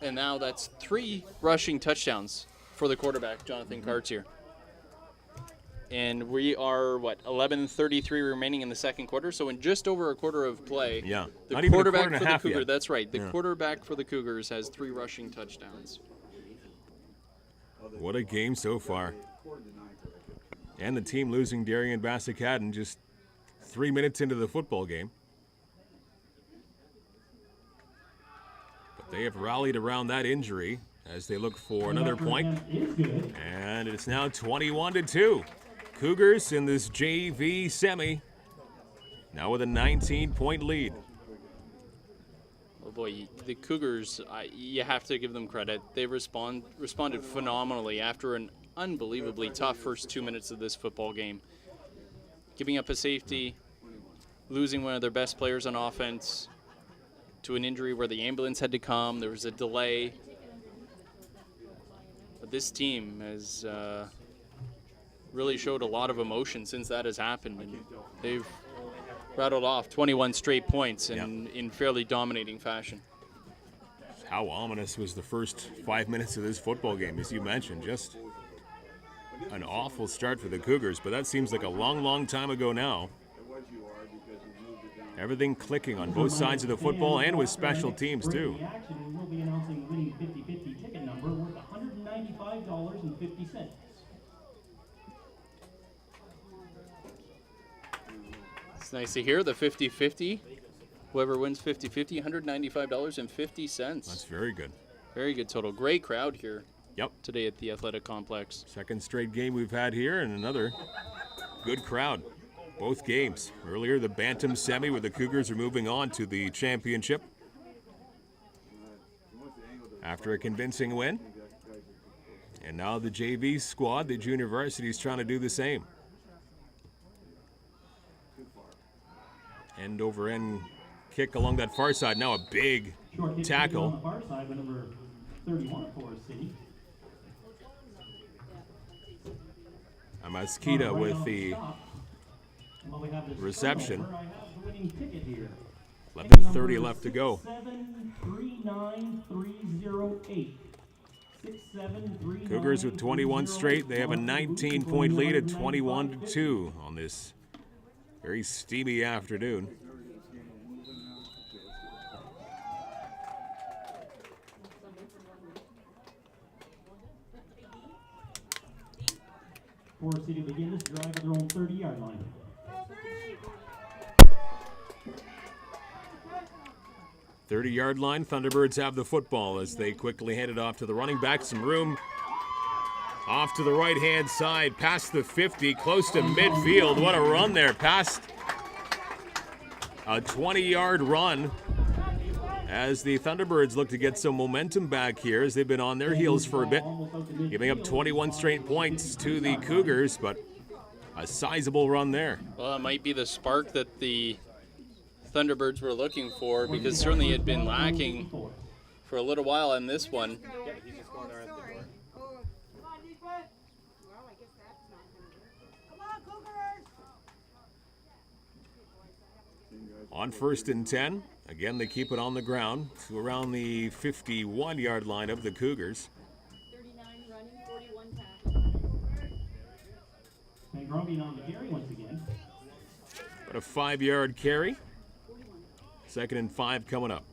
And now that's 3 rushing touchdowns for the quarterback, Jonathan Cartier. And we are, 11:33 remaining in the second quarter. So in just over a quarter of play, Yeah, the not even a quarterback quarter and a for the half Cougars, yet. that's right, the Yeah. quarterback for the Cougars has 3 rushing touchdowns. What a game so far. And the team losing Darian Bassakaden just 3 minutes into the football game. But they have rallied around that injury as they look for another point. And it's now 21-2. Cougars in this JV semi, now with a 19-point lead. Oh boy, the Cougars, you have to give them credit. They responded phenomenally after an unbelievably tough first 2 minutes of this football game. Giving up a safety, losing one of their best players on offense to an injury where the ambulance had to come. There was a delay. But this team has really showed a lot of emotion since that has happened. And they've rattled off 21 straight points in fairly dominating fashion. How ominous was the first 5 minutes of this football game, as you mentioned. Just an awful start for the Cougars, but that seems like a long, long time ago now. Everything clicking on both sides of the football and with special teams, too. We will be announcing the winning 50-50 ticket number worth $195.50. It's nice to hear the 50-50. Whoever wins 50-50, $195.50. That's very good. Very good total. Great crowd here. Yep. Today at the athletic complex. Second straight game we've had here, and another good crowd. Both games. Earlier, the Bantam semi, where the Cougars are moving on to the championship after a convincing win. And now the JV squad, the junior varsity, is trying to do the same. End over end kick along that far side. Now a big tackle. On the far side, by number 31 of Forest City. Amaskita with the reception. 11:30 left to go. 6739308. Cougars with 21 straight. They have a 19-point lead at 21-2 on this very steamy afternoon. Forest City begin this drive at their own 30-yard line. Thirty-yard line. Thunderbirds have the football as they quickly hand it off to the running back. Some room off to the right-hand side, past the 50, close to midfield. What a run there, past a 20-yard run as the Thunderbirds look to get some momentum back here as they've been on their heels for a bit, giving up 21 straight points to the Cougars, but a sizable run there. Well, it might be the spark that the Thunderbirds were looking for, because certainly it had been lacking for a little while in this one. On 1st and 10, again they keep it on the ground to around the 51-yard line of the Cougars. 39 running, 41 tackling. And Grumpy on the carry once again. But a 5-yard carry. 2nd and 5 coming up.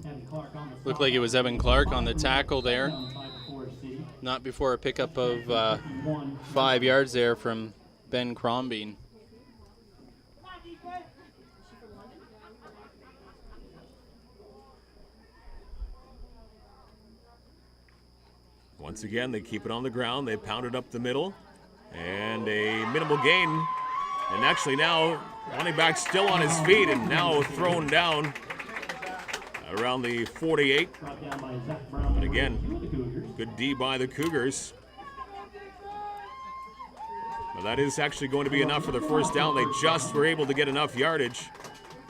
Evan Clark on the Looked like it was Evan Clark on the tackle there. Not before a pickup of 5 yards there from Ben Crombie. Once again, they keep it on the ground. They pound it up the middle. And a minimal gain. And actually now, running back still on his feet and now thrown down around the 48. But again, good D by the Cougars. Well, that is actually going to be enough for the first down. They just were able to get enough yardage.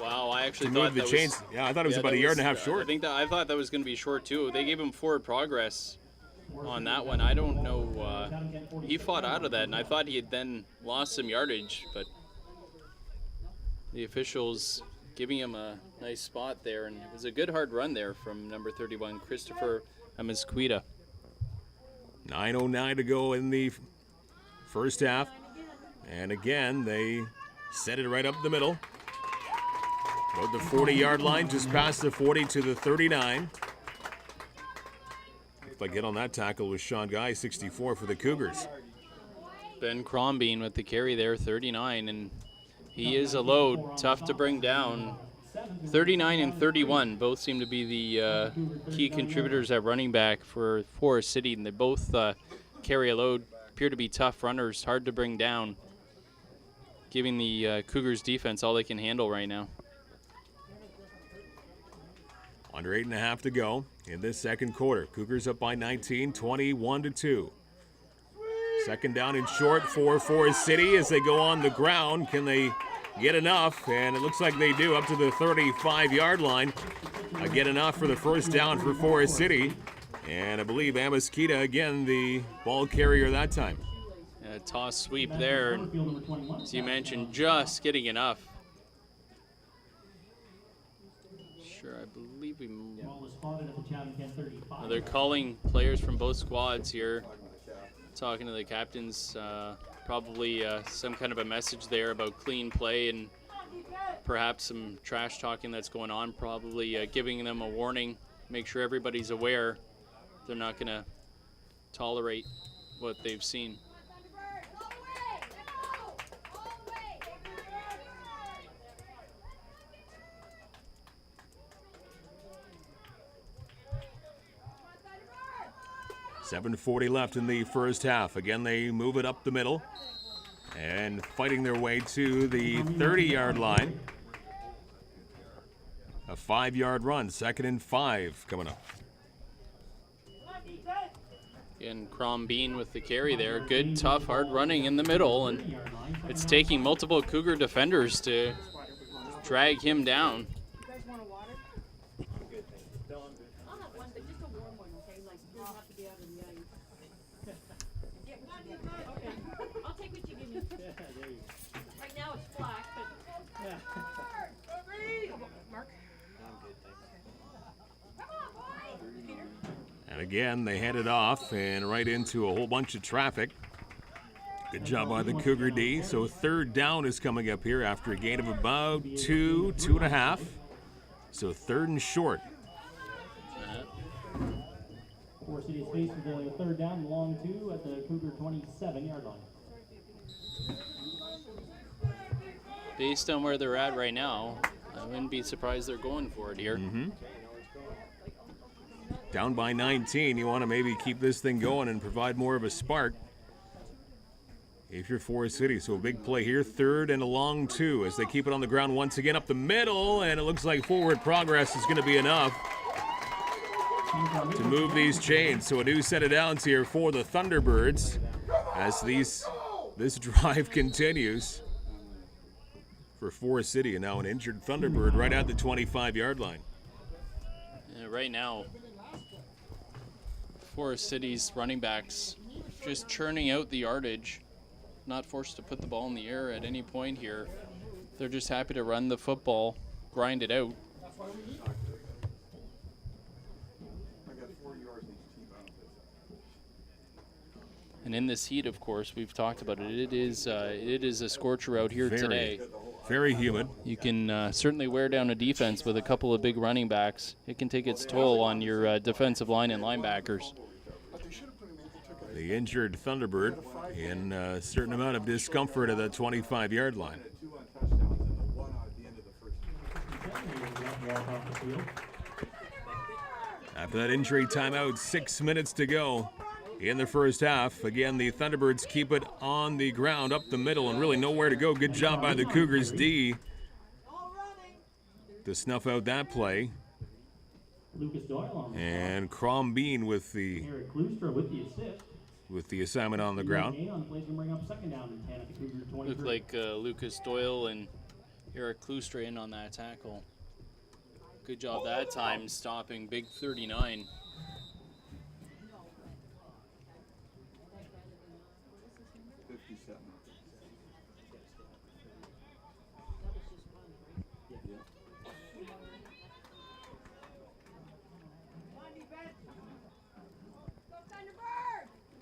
Wow, I actually to thought move the that chains. was, Yeah, I thought it was about a yard and a half short. I thought that was going to be short too. They gave him forward progress on that one. I don't know. He fought out of that, and I thought he had then lost some yardage, but the officials giving him a nice spot there, and it was a good hard run there from number 31, Christopher Amasquita. 9:09 to go in the first half. And again, they set it right up the middle. About the 40-yard line, just past the 40 to the 39. Looks like hit on that tackle was Sean Guy, 64 for the Cougars. Ben Crombie with the carry there, 39, and he is a load, tough to bring down. 39 and 31 both seem to be the key contributors at running back for Forest City, and they both carry a load, appear to be tough runners, hard to bring down, giving the Cougars defense all they can handle right now. Under 8.5 to go in this second quarter. Cougars up by 19, 21-2. Second down and short for Forest City as they go on the ground. Can they get enough? And it looks like they do, up to the 35-yard line. Get enough for the first down for Forest City. And I believe Amasquita, again, the ball carrier that time. Toss sweep there. And as you mentioned, just getting enough. Sure, I believe believe we. Ball was spotted at the Chatham-Kent 35. They're calling players from both squads here, talking to the captains. Probably some kind of a message there about clean play and perhaps some trash talking that's going on. Probably giving them a warning. Make sure everybody's aware they're not going to tolerate what they've seen. .740 left in the first half. Again, they move it up the middle and fighting their way to the 30-yard line. A 5-yard run, 2nd and 5 coming up. Again, Crombeen with the carry there. Good, tough, hard running in the middle, and it's taking multiple Cougar defenders to drag him down. I'll have one, but just a warm one, okay? Like, you don't have to be out of the ice. Okay, I'll take what you give me. Right now it's black, but. Mark? And again, they head it off and right into a whole bunch of traffic. Good job by the Cougar D. So 3rd down is coming up here after a gain of about 2.5. So 3rd and short. Forest City is faced with a 3rd down, long 2 at the Cougar 27-yard line. Based on where they're at right now, I wouldn't be surprised they're going for it here. Down by 19, you want to maybe keep this thing going and provide more of a spark if you're Forest City. So a big play here, 3rd and a long 2 as they keep it on the ground once again up the middle, and it looks like forward progress is going to be enough to move these chains. So a new set of downs here for the Thunderbirds as this drive continues for Forest City, and now an injured Thunderbird right at the 25-yard line. Right now, Forest City's running backs just churning out the yardage, not forced to put the ball in the air at any point here. They're just happy to run the football, grind it out. And in this heat, of course, we've talked about it. It is a scorcher out here today. Very humid. You can certainly wear down a defense with a couple of big running backs. It can take its toll on your defensive line and linebackers. The injured Thunderbird in a certain amount of discomfort at the 25-yard line. After that injury timeout, 6 minutes to go in the first half. Again, the Thunderbirds keep it on the ground up the middle and really nowhere to go. Good job by the Cougars D to snuff out that play. And Crombeen with the assignment on the ground. Looked like Lucas Doyle and Eric Klustra in on that tackle. Good job that time stopping Big 39.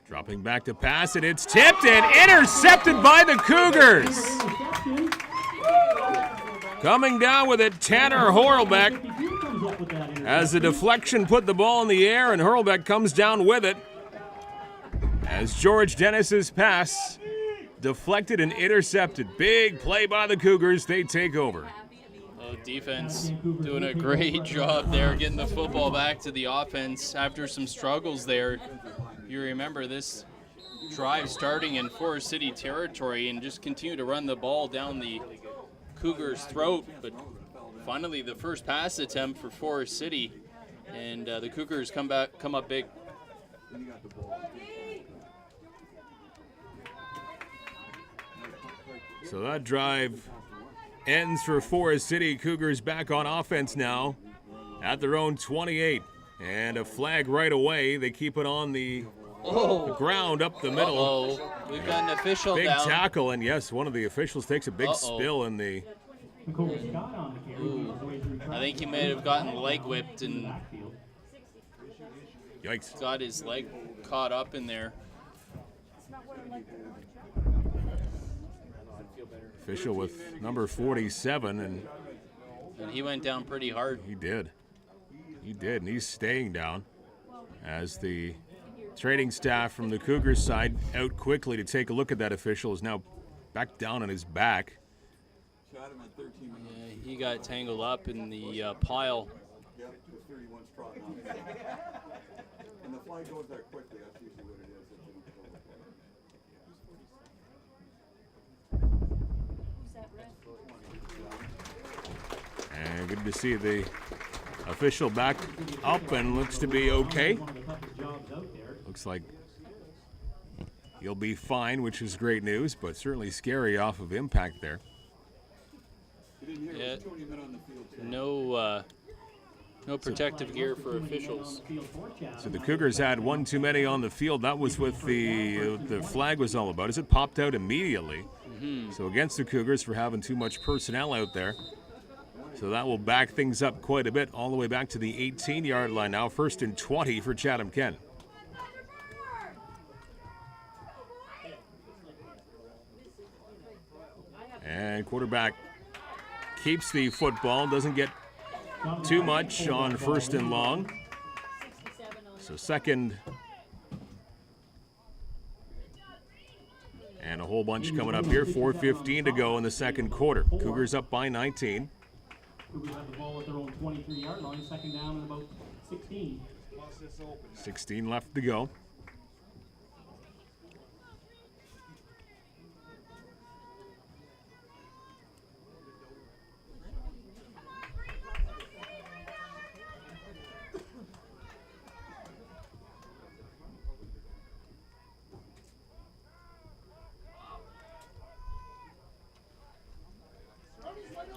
Dropping back to pass it, it's tipped and intercepted by the Cougars. Coming down with it, Tanner Horlbeck. As the deflection put the ball in the air and Horlbeck comes down with it. As George Dennis's pass deflected and intercepted. Big play by the Cougars, they take over. Defense doing a great job there, getting the football back to the offense after some struggles there. You remember this drive starting in Forest City territory and just continue to run the ball down the Cougars' throat. But finally, the first pass attempt for Forest City, and the Cougars come up big. So that drive ends for Forest City. Cougars back on offense now at their own 28. And a flag right away. They keep it on the ground up the middle. We've got an official big down. tackle, and yes, one of the officials takes a big spill in the The Cougars got on the carry. Made his way through I think he traffic. may have gotten leg whipped and Backfield. Yikes. got his leg caught up in there. Official with number 47, and And he went down pretty hard. he did. He did, and he's staying down as the training staff from the Cougars side out quickly to take a look at that official is now back down on his back. Chatham at 13 minutes. Yeah, he got tangled up in the pile. Yep, the 31's trotting off. And the flag goes that quickly, that's usually what it is. Who's that red? And good to see the official back up and looks to be okay. One of the toughest jobs out there. Looks like he'll be fine, which is great news, but certainly scary off of impact there. You didn't hear Yeah. it was 20 men on the field. No protective gear for officials. So the Cougars had one too many on the field. That was what the flag was all about. As it popped out immediately. So against the Cougars for having too much personnel out there. So that will back things up quite a bit, all the way back to the 18-yard line now. 1st and 20 for Chatham-Kent. And quarterback keeps the football, doesn't get too much on 1st and long. 67 on So 2nd and a whole bunch coming up here. 4:15 to go in the 2nd quarter. Cougars up by 19. Cougars have the ball at their own 23-yard line. 2nd down and about 16. 16 left to go.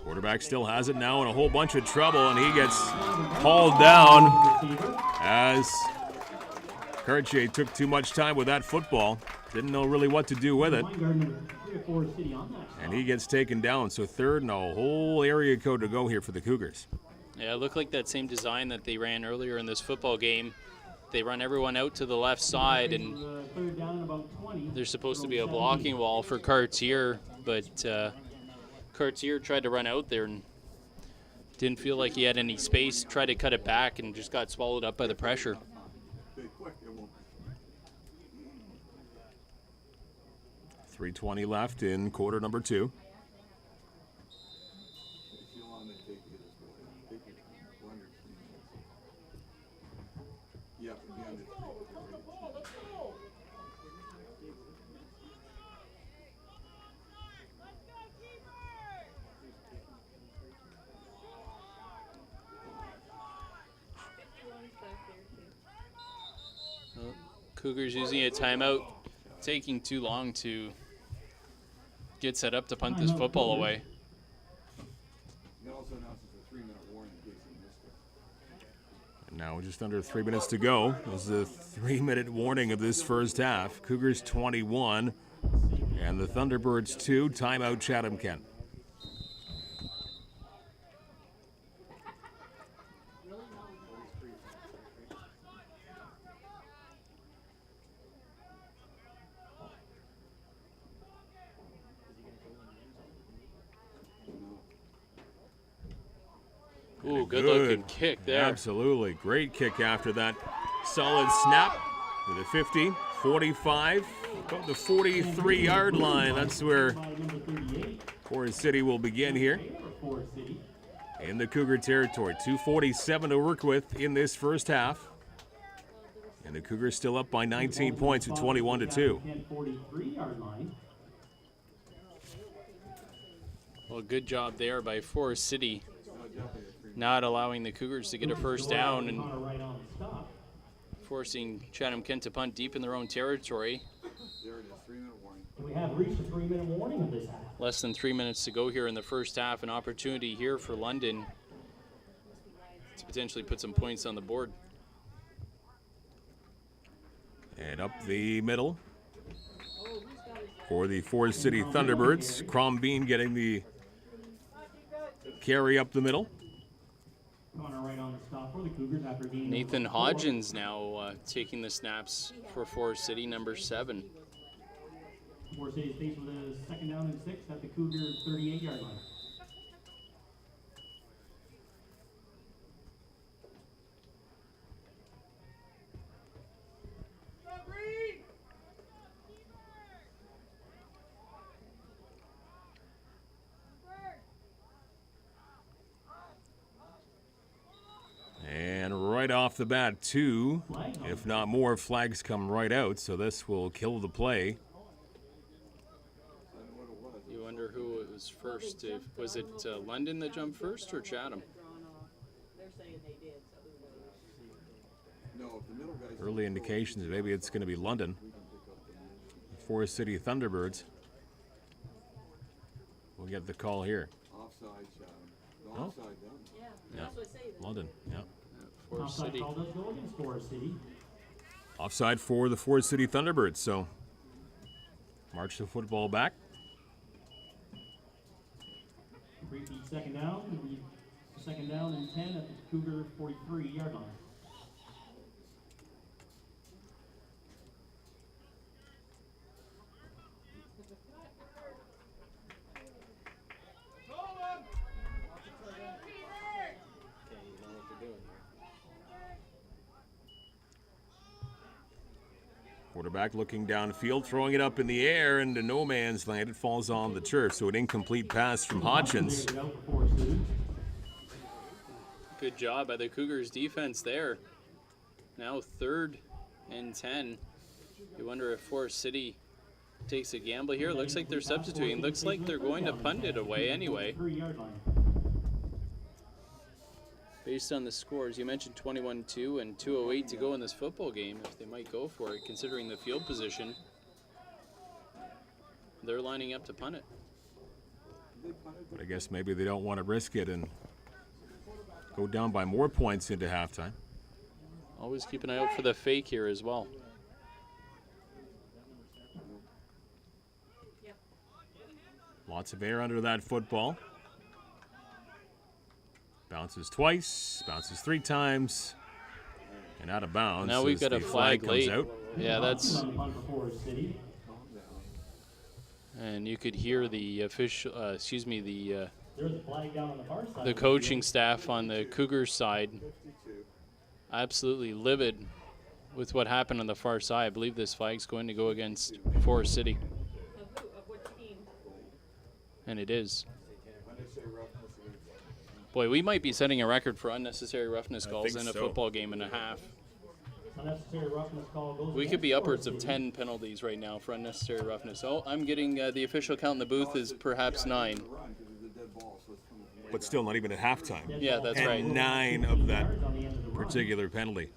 Quarterback still has it now in a whole bunch of trouble, and he gets hauled down as Cartier took too much time with that football. Didn't know really what to do with it, and he gets taken down. So 3rd and a whole area code to go here for the Cougars. Yeah, it looked like that same design that they ran earlier in this football game. They run everyone out to the left side, and there's supposed to be a blocking wall for Cartier, but Cartier tried to run out there and didn't feel like he had any space, tried to cut it back, and just got swallowed up by the pressure. 3:20 left in quarter number 2. Cougars using a timeout, taking too long to get set up to punt this football away. He also announces a 3-minute warning in case he missed it. And now just under 3 minutes to go. This is the 3-minute warning of this first half. Cougars 21 and the Thunderbirds 2. Timeout Chatham-Kent. Ooh, good looking kick there. Absolutely. Great kick after that solid snap to the 50, 45, about the 43-yard line. That's where Forest City will begin here in the Cougar territory. 2:47 to work with in this first half. And the Cougars still up by 19 points with 21-2. Well, good job there by Forest City, not allowing the Cougars to get a first down and forcing Chatham-Kent to punt deep in their own territory. There it is, 3-minute warning. We have reached a 3-minute warning of this half. Less than 3 minutes to go here in the first half. An opportunity here for London to potentially put some points on the board. And up the middle for the Forest City Thunderbirds. Crombeen getting the carry up the middle. Connor right on the stop for the Cougars after gaining Nathan 4. Hodgins now taking the snaps for Forest City, number 7. Forest City stays with a second down and 6 at the Cougars 38-yard line. And right off the bat, 2, if not more, flags come right out, so this will kill the play. You wonder who it was first. Was it London that jumped first or Chatham? They're saying they did, so who knows? No, if the middle guy's Early indications that maybe it's going to be London. Forest City Thunderbirds. We'll get the call here. offside, Oh. offside done. Yeah, Yeah. that's what I say. London, yeah. Forest Offside City. call does go against Forest City. Offside for the Forest City Thunderbirds, so march the football back. Repeat second down. It'll be second down and 10 at the Cougar 43-yard line. Quarterback looking downfield, throwing it up in the air into no man's land. It falls on the turf, so an incomplete pass from Hodgins. Cleared it out for Forest City. Good job by the Cougars defense there. Now 3rd and 10. You wonder if Forest City takes a gamble here. Looks like they're substituting. Looks like they're going to punt it away anyway. 3-yard line. Based on the scores, you mentioned 21-2 and 2:08 to go in this football game. If they might go for it, considering the field position, they're lining up to punt it. But I guess maybe they don't want to risk it and go down by more points into halftime. Always keep an eye out for the fake here as well. Lots of air under that football. Bounces twice, bounces 3 times, and out of bounds. Now we've as got a the flag comes late. out. Yeah, that's, On punt for Forest City. and you could hear the official, There's a flag down on the far side. the coaching staff on the Cougars side, absolutely livid with what happened on the far side. I believe this flag's going to go against Forest City, Of who, of what team? and it is. When they say roughness against. Boy, we might be setting a record for unnecessary roughness I calls think in a so. football game and a half. Unnecessary roughness call goes We could against be upwards Forest of City. 10 penalties right now for unnecessary roughness. Oh, I'm getting the official count in the booth is perhaps 9. Run, because it's a dead ball, so it's coming from way But still not even at halftime. Yeah, that's And right. 9 of that Yards on the end of the run. particular penalty.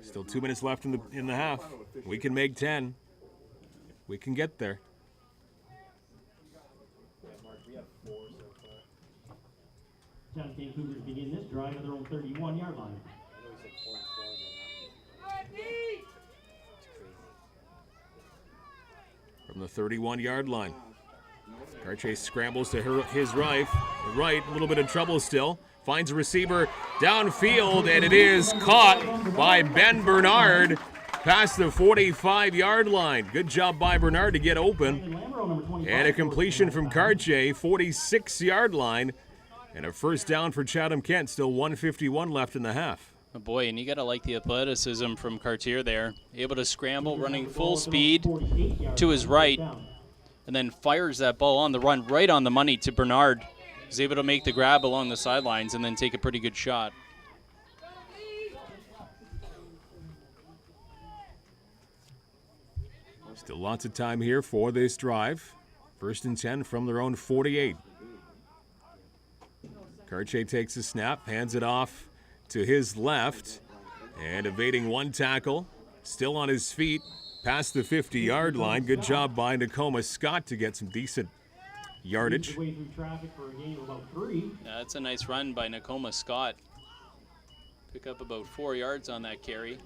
Still 2 minutes left in the half. We can make 10. We can get there. Chatham-Kent Cougars begin this drive at their own 31-yard line. From the 31-yard line. Cartier scrambles to his right, a little bit of trouble still. Finds a receiver downfield, and it is caught by Ben Bernard past the 45-yard line. Good job by Bernard to get open. And Lamro, number 25, And a completion from Cartier, 46-yard line. And a first down for Chatham-Kent, still 1:51 left in the half. Oh boy, and you got to like the athleticism from Cartier there. Able to scramble, running full speed to his right, and then fires that ball on the run right on the money to Bernard. He's able to make the grab along the sidelines and then take a pretty good shot. Still lots of time here for this drive. First and 10 from their own 48. Cartier takes a snap, hands it off to his left, and evading one tackle, still on his feet, past the 50-yard line. Good job by Nakoma Scott to get some decent yardage. Way through traffic for a gain of about 3. Yeah, that's a nice run by Nakoma Scott. Pick up about 4 yards on that carry.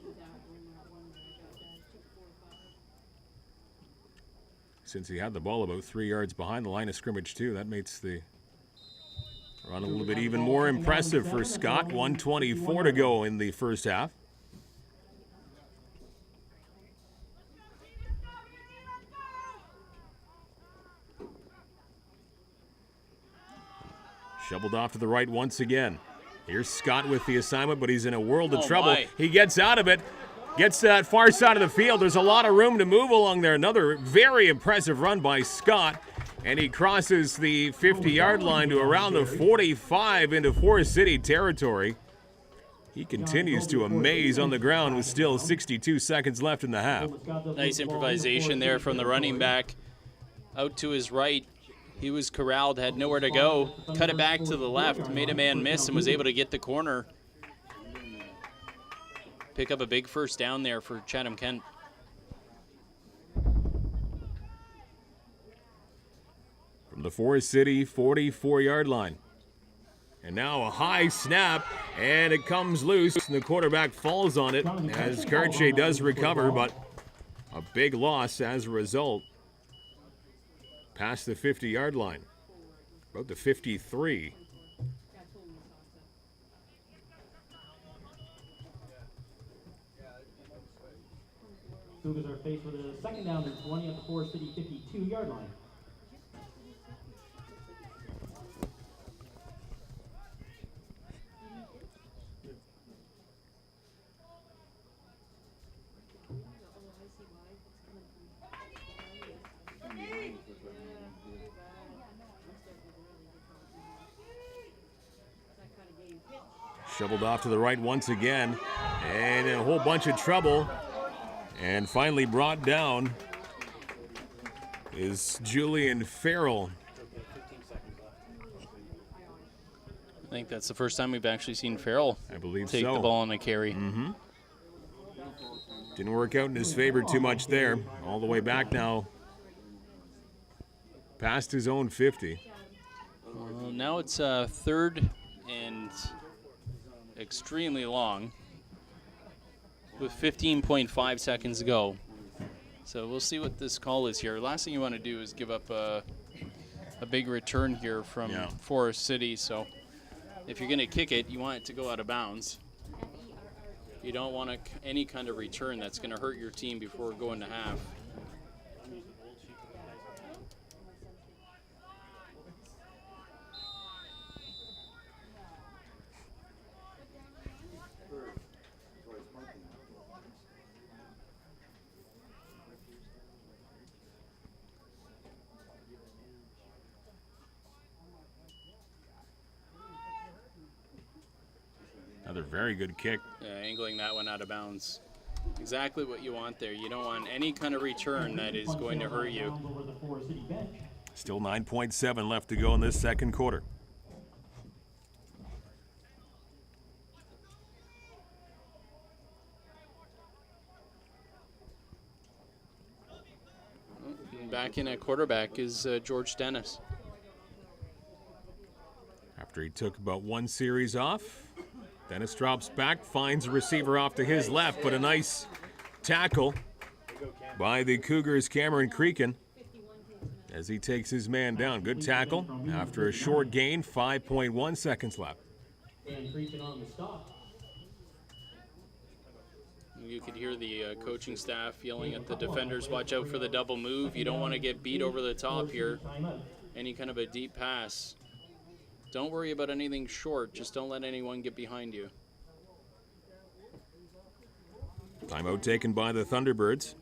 since he had the ball about 3 yards behind the line of scrimmage, too. That makes the run a little bit even more impressive for Scott. 1:24 to go in the first half. Shoveled off to the right once again. Here's Scott with the assignment, but he's in a world of trouble. My. He gets out of it, gets to that far side of the field. There's a lot of room to move along there. Another very impressive run by Scott, and he crosses the 50-yard line to around the 45 into Forest City territory. He continues to amaze on the ground with still 62 seconds left in the half. Nice improvisation there from the running back. Out to his right. He was corralled, had nowhere to go. Cut it back to the left, made a man miss, and was able to get the corner. Pick up a big first down there for Chatham-Kent. From the Forest City 44-yard line. And now a high snap, and it comes loose, and the quarterback falls on it as Cartier does recover, but a big loss as a result. Past the 50-yard line, about the 53. Cougars are faced with a second down and 20 at the Forest City 52-yard line. Shoveled off to the right once again, and in a whole bunch of trouble. And finally brought down is Julian Farrell. I think that's the first time we've actually seen Farrell I believe take so. the ball on a carry. Didn't work out in his favor too much there. All the way back now, past his own 50. Well, now it's third and extremely long with 15.5 seconds to go. So we'll see what this call is here. Last thing you want to do is give up a big return here from Forest City. So if you're going to kick it, you want it to go out of bounds. You don't want any kind of return that's going to hurt your team before going to half. Another very good kick. Angling that one out of bounds. Exactly what you want there. You don't want any kind of return that is going to hurt you. Still 9.7 left to go in this second quarter. Back in at quarterback is George Dennis. After he took about one series off, Dennis drops back, finds a receiver off to his left, but a nice tackle by the Cougars' Cameron Creakin as he takes his man down. Good tackle after a short gain, 5.1 seconds left. And Creakin on the stop. You could hear the coaching staff yelling at the defenders, watch out for the double move. You don't want to get beat over the top here. Any kind of a deep pass. Don't worry about anything short. Just don't let anyone get behind you. Timeout taken by the Thunderbirds.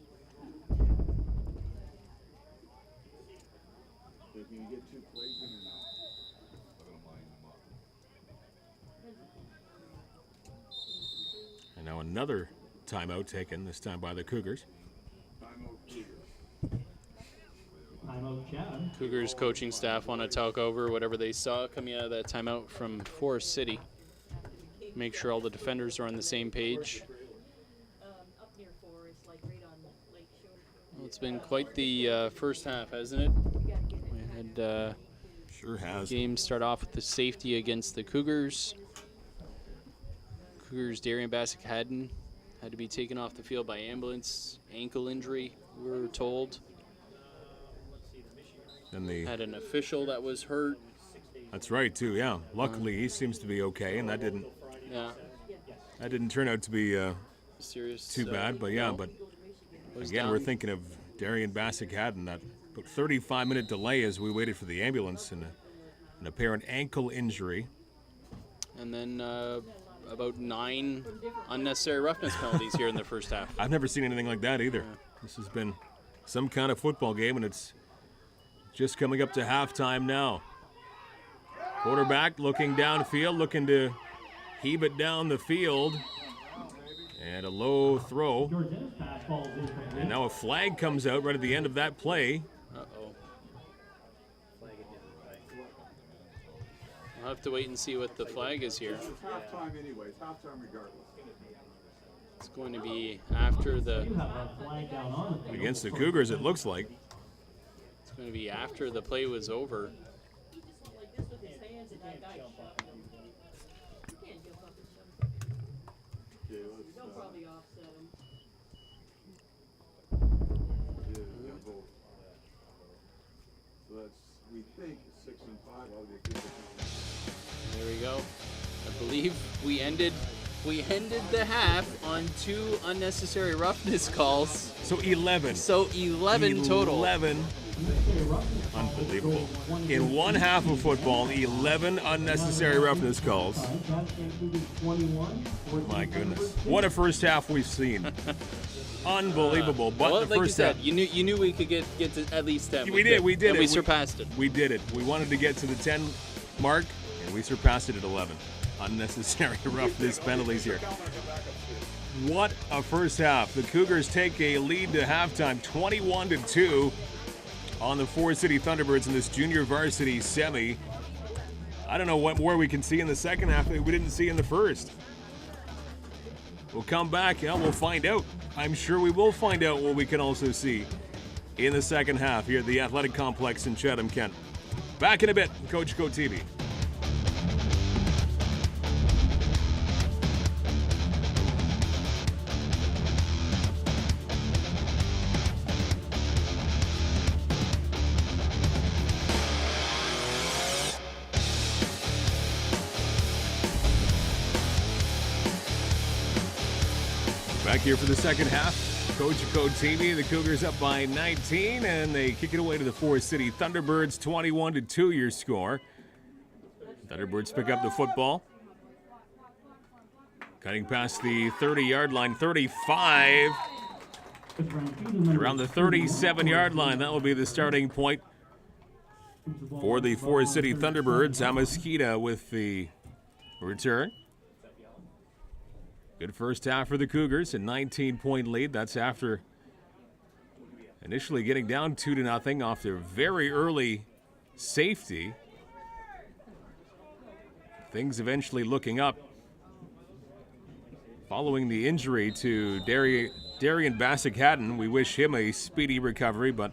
And now another timeout taken, this time by the Cougars. Timeout Chatham. Cougars coaching staff want to talk over whatever they saw coming out of that timeout from Forest City. Make sure all the defenders are on the same page. Up near Forest, like right on Lake Shore. Well, it's been quite the first half, hasn't it? We had Sure has. game start off with the safety against the Cougars. Cougars Darian Bassick-Haddon had to be taken off the field by ambulance, ankle injury, we were told. And Had an official that was hurt. that's right too. Yeah. Luckily, he seems to be okay, and that didn't turn out to be Serious. too bad. But yeah, no. but Was again, down. we're thinking of Darian Bassick-Hadden. That about 35-minute delay as we waited for the ambulance and an apparent ankle injury. And then about 9 unnecessary roughness penalties here in the first half. I've never seen anything like that either. This has been some kind of football game, and it's just coming up to halftime now. Quarterback looking downfield, looking to heave it down the field. And a low throw. George Dennis pass falls incomplete. And now a flag comes out right at the end of that play. Uh-oh. We'll have to wait and see what the flag is here. It's halftime anyway. It's halftime regardless. It's going to be after the You have a flag down on the field. Against the Cougars, it looks like. it's going to be after the play was over. He just went like this with his hands and that guy shot him. You can't jump up and shove him. Okay, let's, They'll probably offset him. yeah, both. So that's, we think, 6 and 5 ought to be a good defense. There we go. I believe we ended the half on 2 unnecessary roughness calls. So 11. So 11 total. 11. Unbelievable. In one half of football, 11 unnecessary roughness calls. My goodness. What a first half we've seen. Unbelievable. But Well, the like you first said, half. you knew we could get to at least 10. We did and it. we surpassed it. We did it. We wanted to get to the 10 mark, and we surpassed it at 11. Unnecessary roughness penalties here. What a first half. The Cougars take a lead to halftime, 21-2 on the Forest City Thunderbirds in this junior varsity semi. I don't know what more we can see in the second half that we didn't see in the first. We'll come back and we'll find out. I'm sure we will find out what we can also see in the second half here at the Athletic Complex in Chatham-Kent. Back in a bit, Coach Co TV. Back here for the second half. Coach Co TV, the Cougars up by 19, and they kick it away to the Forest City Thunderbirds, 21-2 your score. Thunderbirds pick up the football. Cutting past the 30-yard line, 35. Around the 37-yard line, that will be the starting point for the Forest City Thunderbirds. Amaskita with the return. Good first half for the Cougars, a 19-point lead. That's after initially getting down 2-0 off their very early safety. Things eventually looking up following the injury to Darian Bassick-Hadden. We wish him a speedy recovery, but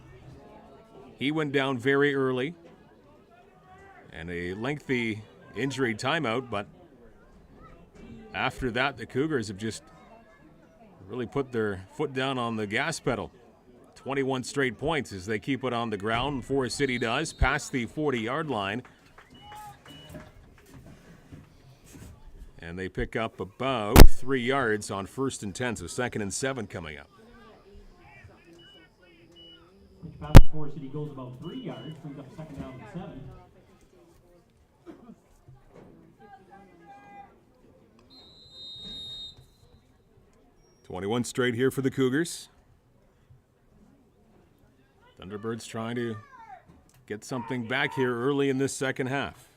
he went down very early. And a lengthy injury timeout, but after that, the Cougars have just really put their foot down on the gas pedal. 21 straight points as they keep it on the ground. Forest City does, past the 40-yard line. And they pick up about 3 yards on 1st and 10, so 2nd and 7 coming up. Pass to Forest City goes about 3 yards, brings up second down and 7. Twenty-one straight here for the Cougars. Thunderbirds trying to get something back here early in this second half.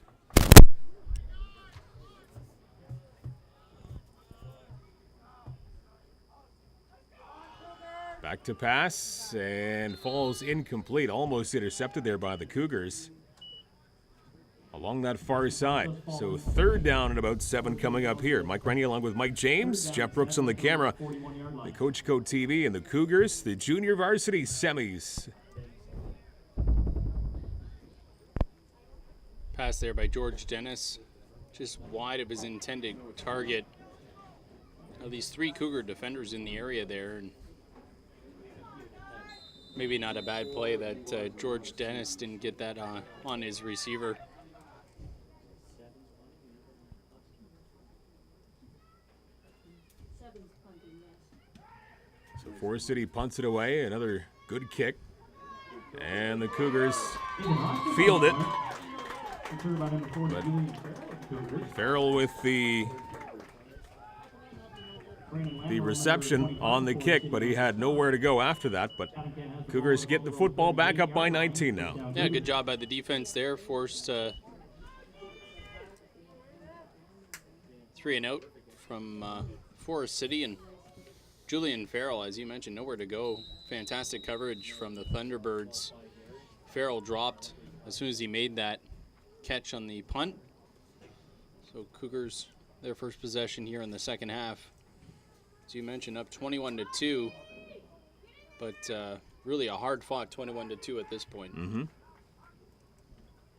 Back to pass and falls incomplete. Almost intercepted there by the Cougars along that far side. So 3rd down and about 7 coming up here. Mike Rennie along with Mike James, Jeff Brooks on the camera, the Coach Co TV, and the Cougars, the junior varsity semis. Pass there by George Dennis, just wide of his intended target. Now these 3 Cougar defenders in the area there, and Maybe not a bad play that George Dennis didn't get that on his receiver. Seven's punting, yes. So Forest City punts it away. Another good kick. And the Cougars field it. But Farrell with the reception on the kick, but he had nowhere to go after that. But Cougars get the football back up by 19 now. Yeah, good job by the defense there. Forced 3 and out from Forest City, and Julian Farrell, as you mentioned, nowhere to go. Fantastic coverage from the Thunderbirds. Farrell dropped as soon as he made that catch on the punt. So Cougars, their first possession here in the second half. As you mentioned, up 21-2, but really a hard-fought 21-2 at this point.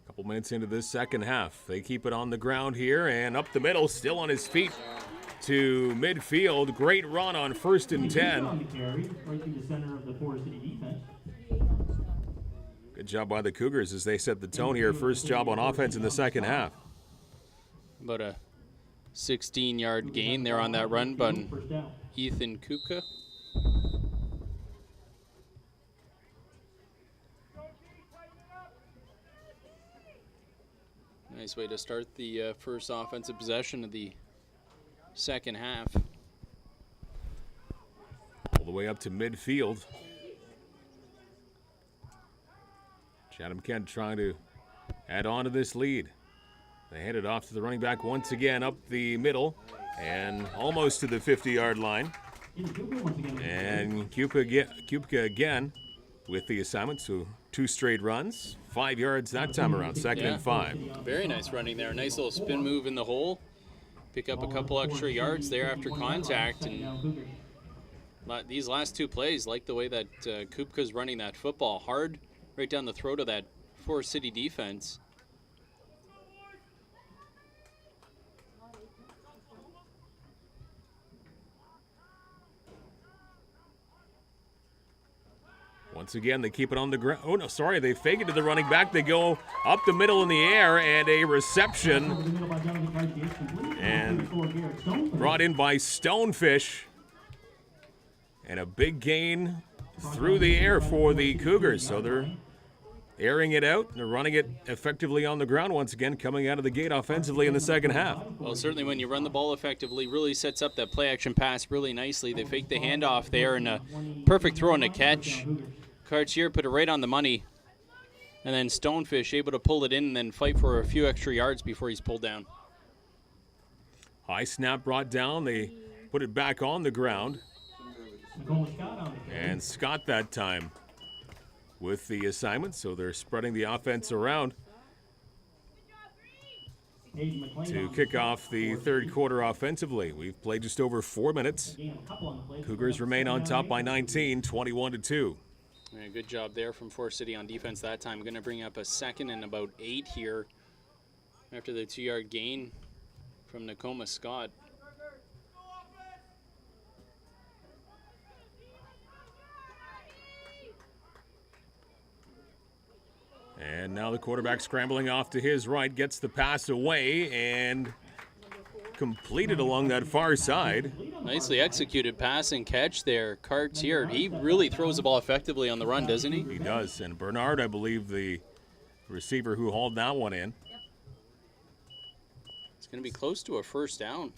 Couple minutes into this second half. They keep it on the ground here and up the middle, still on his feet to midfield. Great run on 1st and 10. Good job by the Cougars as they set the tone here. First job on offense in the second half. About a 16-yard gain there on that run by Ethan Kupka. Nice way to start the first offensive possession of the second half. All the way up to midfield. Chatham-Kent trying to add on to this lead. They hand it off to the running back once again up the middle and almost to the 50-yard line. And Kupka again with the assignment, so 2 straight runs. 5 yards that time around, 2nd and 5. Very nice running there. Nice little spin move in the hole. Pick up a couple extra yards there after contact. And these last 2 plays, like the way that Kupka's running that football hard right down the throat of that Forest City defense. Once again, they keep it on the ground. Oh, no, sorry. They fake it to the running back. They go up the middle in the air, and a reception. And brought in by Stonefish. And a big gain through the air for the Cougars. So they're airing it out. They're running it effectively on the ground once again, coming out of the gate offensively in the second half. Well, certainly when you run the ball effectively, really sets up that play-action pass really nicely. They fake the handoff there, and a perfect throw and a catch. Cartier put it right on the money. And then Stonefish able to pull it in and then fight for a few extra yards before he's pulled down. High snap brought down. They put it back on the ground. And Scott that time with the assignment, so they're spreading the offense around to kick off the third quarter offensively. We've played just over 4 minutes. Cougars remain on top by 19, 21-2. Yeah, good job there from Forest City on defense that time. Going to bring up a 2nd and about 8 here after the 2-yard gain from Nakoma Scott. And now the quarterback scrambling off to his right, gets the pass away and completed along that far side. Nicely executed pass and catch there. Cartier, he really throws the ball effectively on the run, doesn't he? He does. And Bernard, I believe, the receiver who hauled that one in. It's going to be close to a first down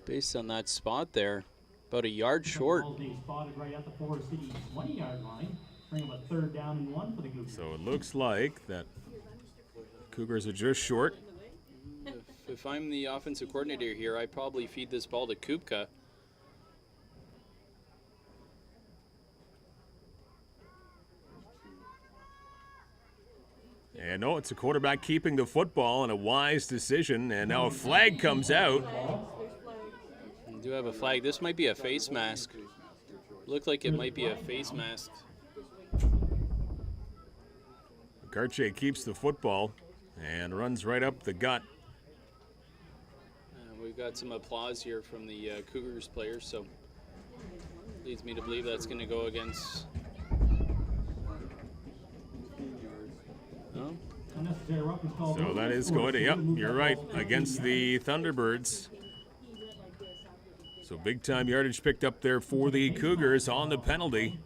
based on that spot there. About a yard short. Spotted right at the Forest City 20-yard line. Bring up a 3rd down and 1 for the Cougars. So it looks like that Cougars are just short. If I'm the offensive coordinator here, I probably feed this ball to Kupka. And no, it's a quarterback keeping the football, and a wise decision. And now a flag comes out. We do have a flag. This might be a face mask. Looked like it might be a face mask. Cartier keeps the football and runs right up the gut. We've got some applause here from the Cougars players, so leads me to believe that's going to go against Unnecessary roughness call. So that is going to, yep, you're right, against the Thunderbirds. So big time yardage picked up there for the Cougars on the penalty.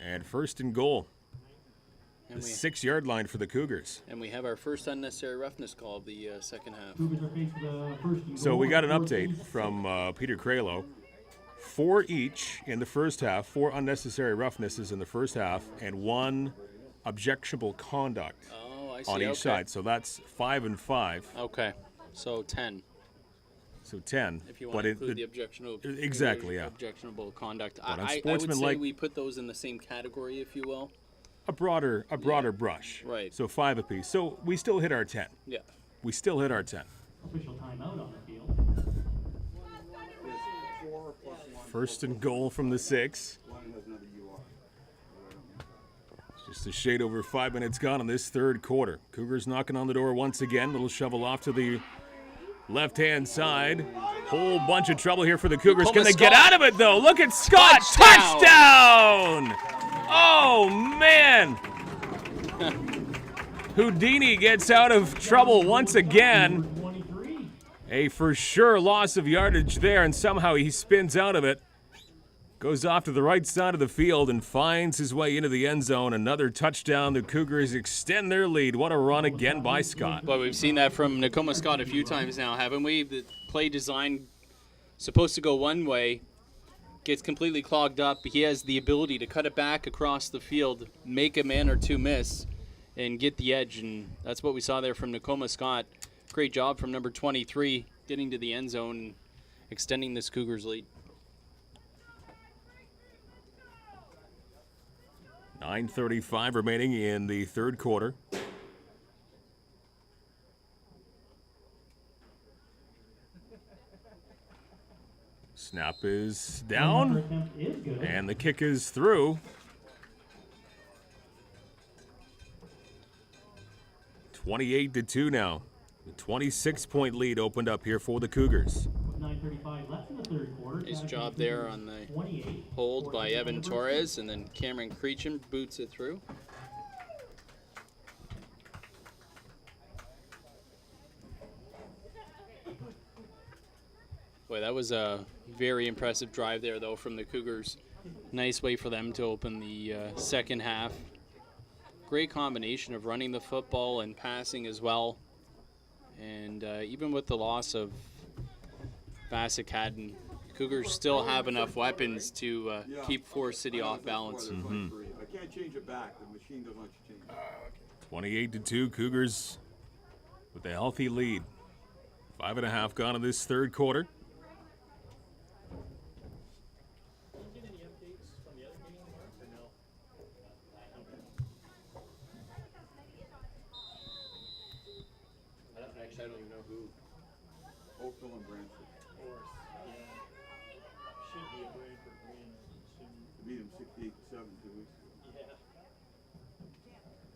And first and goal. The 6-yard line for the Cougars. And we have our first unnecessary roughness call of the second half. So we got an update from Peter Cralo. 4 each in the first half, 4 unnecessary roughnesses in the first half, and 1 objectionable conduct on each side. So that's 5 and 5. Okay, so 10. So 10. If you want to include the objectionable, exactly, yeah. Objectionable conduct. But I would say we put those in the same category, if you will. A broader brush. Right. So 5 apiece. So we still hit our 10. Yeah. We still hit our 10. Official timeout on the field. First and goal from the 6. Just a shade over 5 minutes gone in this third quarter. Cougars knocking on the door once again. Little shovel off to the left-hand side. Whole bunch of trouble here for the Cougars. Can they get out of it, though? Look at Scott. Touchdown! Oh, man. Houdini gets out of trouble once again. A for sure loss of yardage there, and somehow he spins out of it. Goes off to the right side of the field and finds his way into the end zone. Another touchdown. The Cougars extend their lead. What a run again by Scott. Well, we've seen that from Nakoma Scott a few times now, haven't we? The play design supposed to go one way, gets completely clogged up. He has the ability to cut it back across the field, make a man or two miss, and get the edge. And that's what we saw there from Nakoma Scott. Great job from number 23, getting to the end zone and extending this Cougars lead. 9:35 remaining in the third quarter. Snap is down, and the kick is through. 28-2 now. The 26-point lead opened up here for the Cougars. 9:35 left in the third quarter. Nice job there on the hold by Evan Torres, and then Cameron Creechin boots it through. Boy, that was a very impressive drive there, though, from the Cougars. Nice way for them to open the second half. Great combination of running the football and passing as well. And even with the loss of Bassick Haddon, Cougars still have enough weapons to keep Forest City off balance. I can't change it back. The machine doesn't let you change it. 28-2, Cougars with a healthy lead. 5.5 gone in this third quarter. I don't even know who. Oakville and Brantford. Should be a Brantford win. Beat them 68-7 2 weeks ago. Yeah.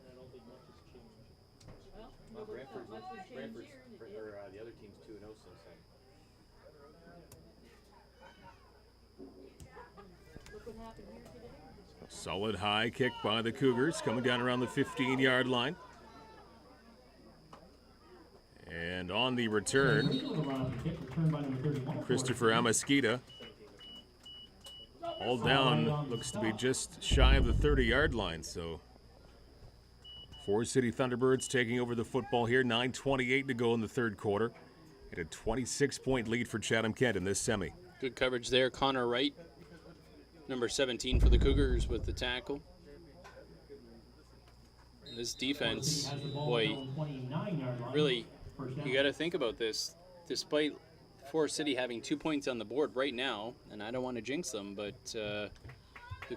I don't think much has changed. Well, Brantford's or the other team's 2-0 since then. Look what happened here today. Solid high kick by the Cougars, coming down around the 15-yard line. And on the return, Christopher Amasquita. All down, looks to be just shy of the 30-yard line. So Forest City Thunderbirds taking over the football here. 9:28 to go in the third quarter. And a 26-point lead for Chatham-Kent in this semi. Good coverage there. Connor Wright, number 17 for the Cougars with the tackle. This defense, boy, really, you got to think about this. Despite Forest City having 2 points on the board right now, and I don't want to jinx them, but the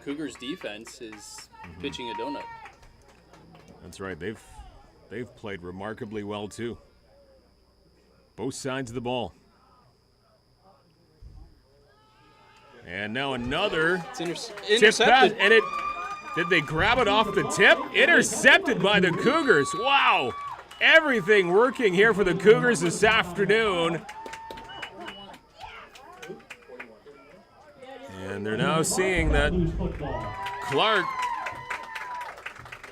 Cougars defense is pitching a donut. That's right. They've played remarkably well too. Both sides of the ball. And now another tip pass, and did they grab it off the tip? Intercepted by the Cougars. Wow. Everything working here for the Cougars this afternoon. And they're now seeing that Clark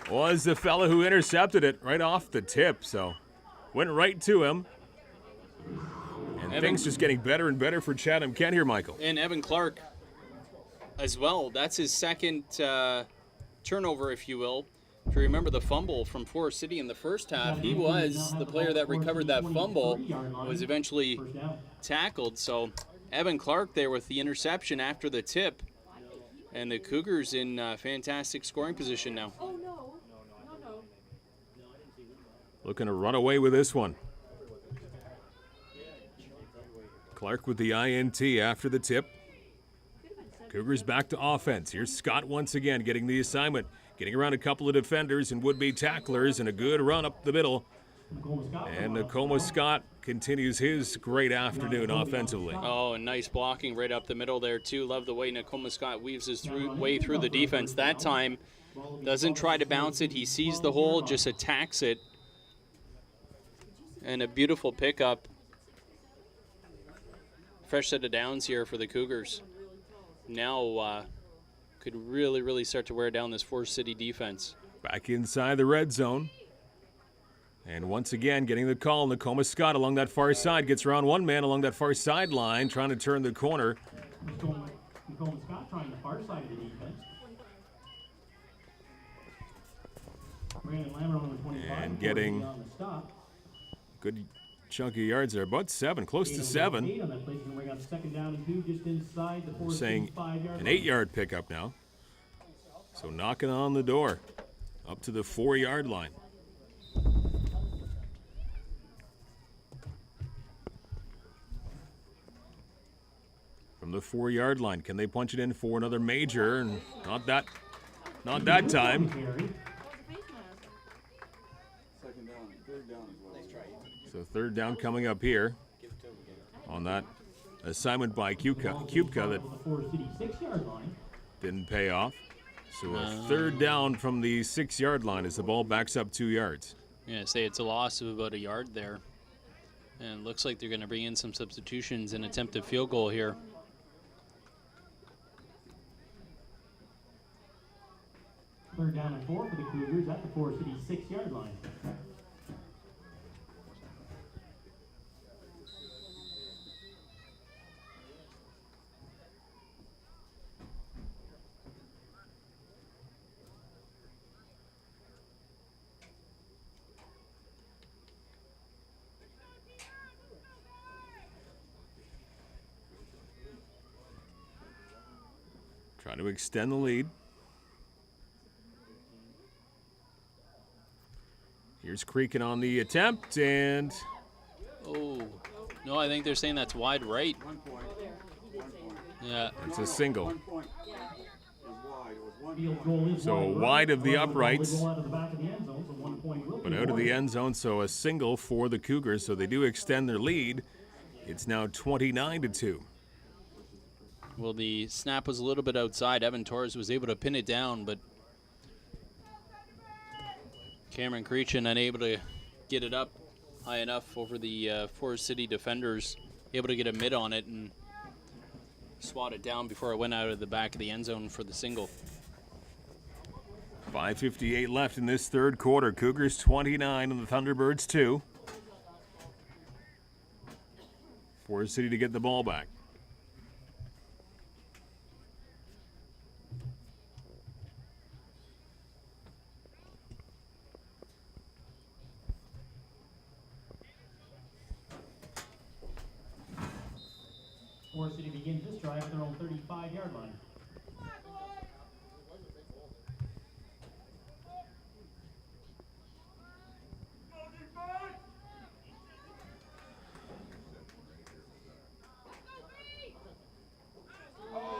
was the fella who intercepted it right off the tip, so went right to him. And things just getting better and better for Chatham-Kent here, Michael. And Evan Clark as well. That's his second turnover, if you will. If you remember the fumble from Forest City in the first half, he was the player that recovered that fumble, was eventually tackled. So Evan Clark there with the interception after the tip. And the Cougars in fantastic scoring position now. Oh, no. No. Looking to run away with this one. Clark with the INT after the tip. Cougars back to offense. Here's Scott once again getting the assignment. Getting around a couple of defenders and would-be tacklers and a good run up the middle. And Nakoma Scott continues his great afternoon offensively. Oh, and nice blocking right up the middle there, too. Love the way Nakoma Scott weaves his way through the defense. That time, doesn't try to bounce it. He sees the hole, just attacks it. And a beautiful pickup. Fresh set of downs here for the Cougars. Now could really start to wear down this Forest City defense. Back inside the red zone. And once again, getting the call, Nakoma Scott along that far side. Gets around one man along that far sideline, trying to turn the corner. Nakoma Scott trying the far side of the defense. Brandon Lambert on the 25. And getting on the stop. good chunk of yards there. About 7, close to 7. On that play. He's gonna bring up 2nd down and 2 just inside the We're saying 5-yard an line. 8-yard pickup now. So knocking on the door up to the 4-yard line. From the 4-yard line, can they punch it in for another major? And not that time. Second down, 3rd down as well. Nice try. So 3rd down coming up here on that assignment by Kupka that The Forest City 6-yard line. didn't pay off. So a 3rd down from the 6-yard line as the ball backs up 2 yards. Yeah, say it's a loss of about a yard there. And it looks like they're going to bring in some substitutions and attempt a field goal here. Third down and 4 for the Cougars at the Forest City 6-yard line. Trying to extend the lead. Here's Creakin on the attempt, and Oh, no, I think they're saying that's wide right. 1 point. 1 point. Yeah. it's a single. 1 point. It was wide. It was 1 Field point. goal is So wide wide of the right. uprights. Roll out of the back of the end zone, so 1 point will But be out of the awarded. end zone, so a single for the Cougars, so they do extend their lead. It's now 29-2. Well, the snap was a little bit outside. Evan Torres was able to pin it down, but Cameron Creechin unable to get it up high enough over the Forest City defenders. Able to get a mid on it and swat it down before it went out of the back of the end zone for the single. 5:58 left in this 3rd quarter. Cougars 29 and the Thunderbirds 2. Forest City to get the ball back. Forest City begins this drive at their own 35-yard line.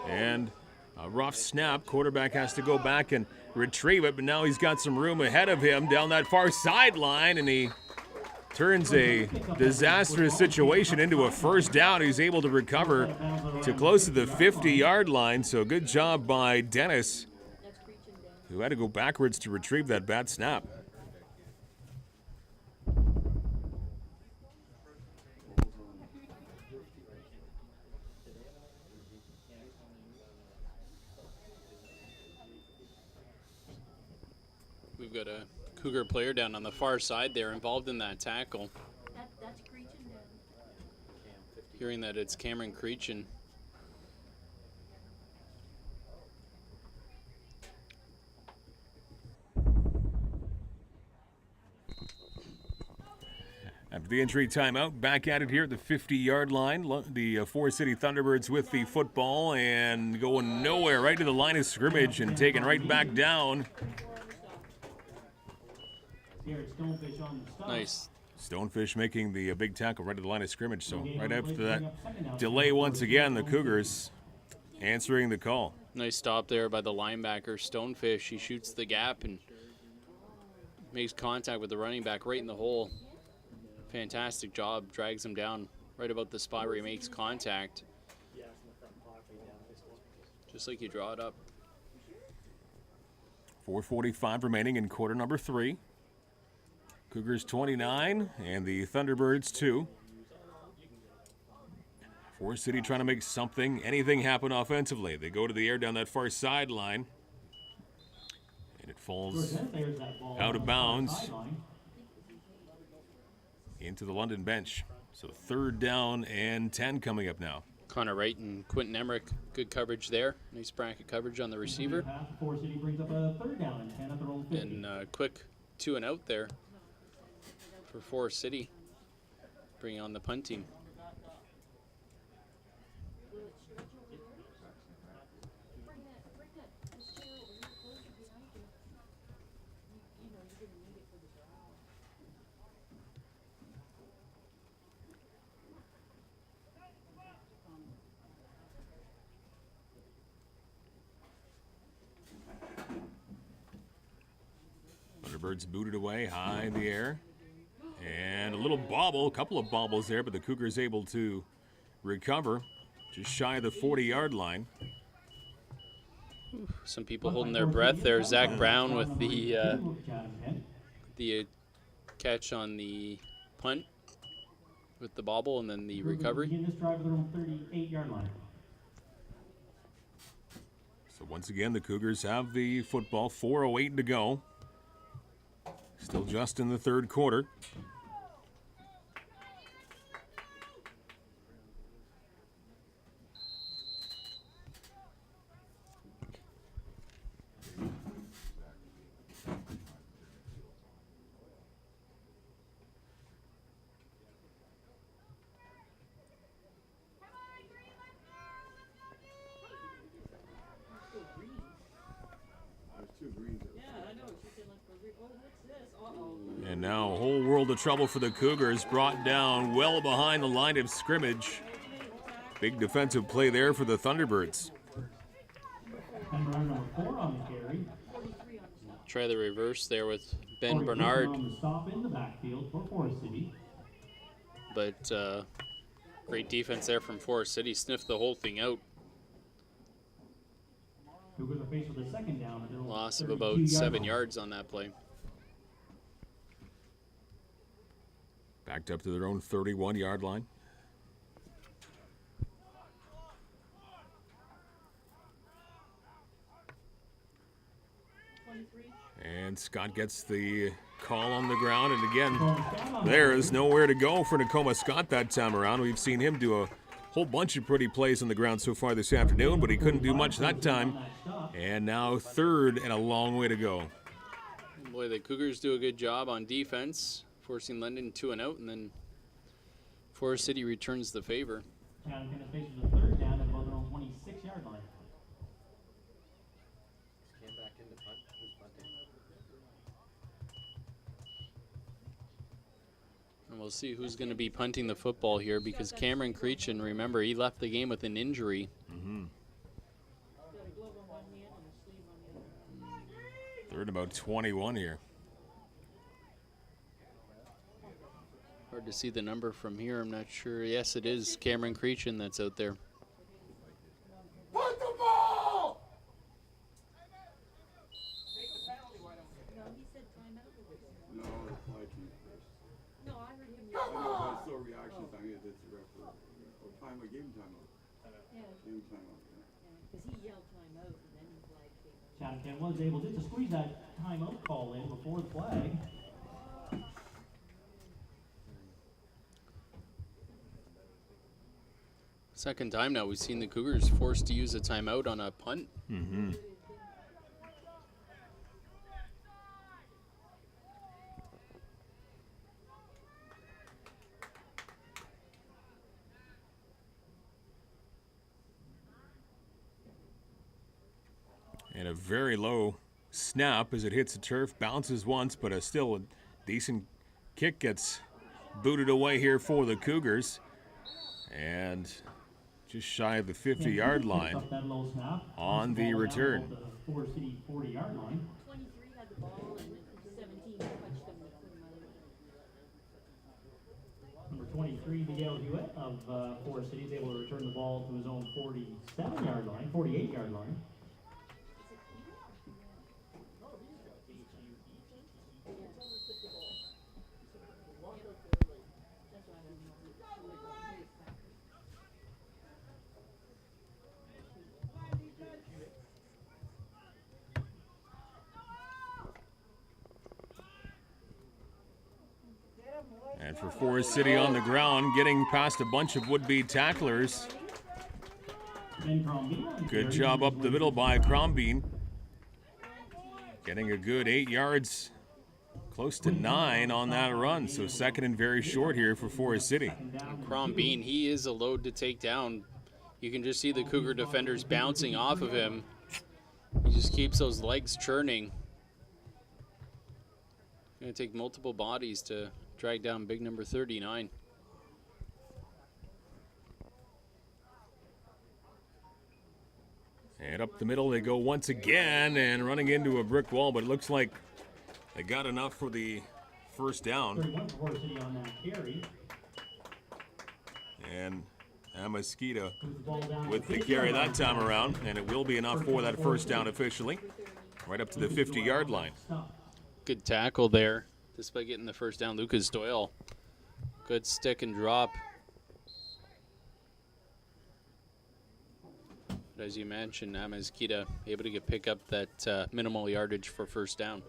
And a rough snap. Quarterback has to go back and retrieve it, but now he's got some room ahead of him down that far sideline, and he turns a disastrous situation into a 1st down. He's able to recover to close to the 50-yard line, so good job by Dennis, who had to go backwards to retrieve that bad snap. We've got a Cougar player down on the far side there involved in that tackle. That's Creechin then. Hearing that it's Cameron Creechin. After the injury timeout, back at it here at the 50-yard line. The Forest City Thunderbirds with the football and going nowhere, right to the line of scrimmage and taken right back down. Nice. Stonefish making the big tackle right to the line of scrimmage. So right after that delay once again, the Cougars answering the call. Nice stop there by the linebacker, Stonefish. He shoots the gap and makes contact with the running back right in the hole. Fantastic job. Drags him down right about the spot where he makes contact. Just like you draw it up. 4:45 remaining in quarter number 3. Cougars 29 and the Thunderbirds 2. Forest City trying to make anything happen offensively. They go to the air down that far sideline. And it falls out of bounds into the London bench. So 3rd down and 10 coming up now. Connor Wright and Quentin Emmerich, good coverage there. Nice bracket coverage on the receiver. Forest City brings up a 3rd down and 10 at their own 50. And quick 2 and out there for Forest City. Bringing on the punt team. Thunderbirds booted away high in the air. And a little bobble, a couple of bobbles there, but the Cougars able to recover just shy of the 40-yard line. Some people holding their breath there. Zach Brown with the catch on the punt with the bobble and then the recovery. So once again, the Cougars have the football. 4:08 to go. Still just in the 3rd quarter. And now a whole world of trouble for the Cougars, brought down well behind the line of scrimmage. Big defensive play there for the Thunderbirds. Try the reverse there with Ben Bernard. But great defense there from Forest City. Sniffed the whole thing out. Loss of about 7 yards on that play. Backed up to their own 31-yard line. And Scott gets the call on the ground. And again, there is nowhere to go for Nakoma Scott that time around. We've seen him do a whole bunch of pretty plays on the ground so far this afternoon, but he couldn't do much that time. And now 3rd and a long way to go. Boy, the Cougars do a good job on defense, forcing London 2 and out, and then Forest City returns the favor. Chatham-Kent faces a 3rd down at about their own 26-yard line. Cam back in the punt. Who's punting? And we'll see who's going to be punting the football here, because Cameron Creechin, remember, he left the game with an injury. Mm-hmm. 3rd and about 21 here. Hard to see the number from here. I'm not sure. Yes, it is Cameron Creechin that's out there. Put the ball! No, he said timeout. No, it's Vikings first. No, I heard him. I know, but I saw reaction time. Yeah, that's the referee. Or time, I gave him timeout. Yeah, Gave him timeout, yeah. because he yelled timeout and then the flag came. Chatham-Kent was able to squeeze that timeout call in before the flag. Second time now we've seen the Cougars forced to use a timeout on a punt. Mm-hmm. And a very low snap as it hits the turf, bounces once, but still a decent kick gets booted away here for the Cougars. And just shy of the 50-yard line on the return. The Forest City 40-yard line. 23 had the ball and 17 touched them to put them out of Number 23, Miguel Hewitt of Forest City is able to return the ball to his own 47-yard line, 48-yard line. And for Forest City on the ground, getting past a bunch of would-be tacklers. Good job up the middle by Crombeen. Getting a good 8 yards, close to 9 on that run. So second and very short here for Forest City. Crombeen, he is a load to take down. You can just see the Cougar defenders bouncing off of him. He just keeps those legs churning. Going to take multiple bodies to drag down big number 39. And up the middle they go once again and running into a brick wall, but it looks like they got enough for the first down. 31 for Forest City on that carry. And Amaskita with the carry that time around, and it will be enough for that first down officially. Right up to the 50-yard line. Good tackle there, despite getting the first down. Lucas Doyle, good stick and drop. But as you mentioned, Amaskita able to pick up that minimal yardage for first down.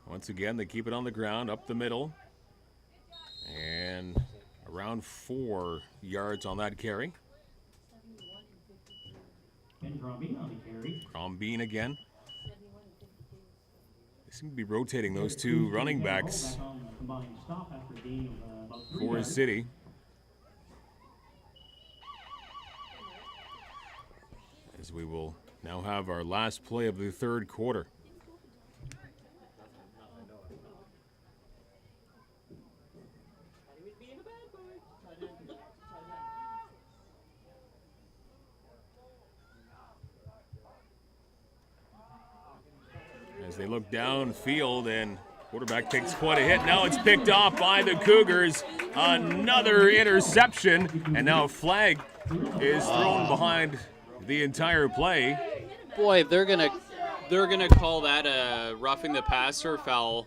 Once again, they keep it on the ground, up the middle. And around 4 yards on that carry. Ben Crombeen on the carry. Crombeen again. They seem to be rotating those two running backs for City. As we will now have our last play of the third quarter. As they look downfield, and quarterback takes quite a hit. Now it's picked off by the Cougars. Another interception, and now a flag is thrown behind the entire play. Boy, they're gonna call that a roughing the passer foul.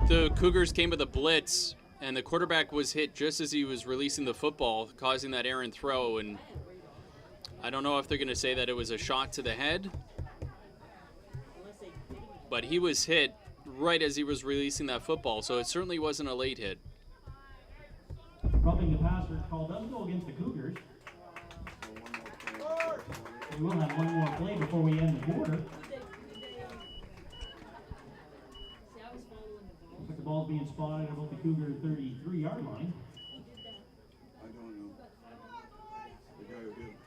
The Cougars came with a blitz, and the quarterback was hit just as he was releasing the football, causing that errant throw. And I don't know if they're gonna say that it was a shot to the head, but he was hit right as he was releasing that football, so it certainly wasn't a late hit. Roughing the passer call does go against the Cougars. We will have one more play before we end the quarter. Looks like the ball's being spotted about the Cougar 33-yard line. I don't know. The guy who did it.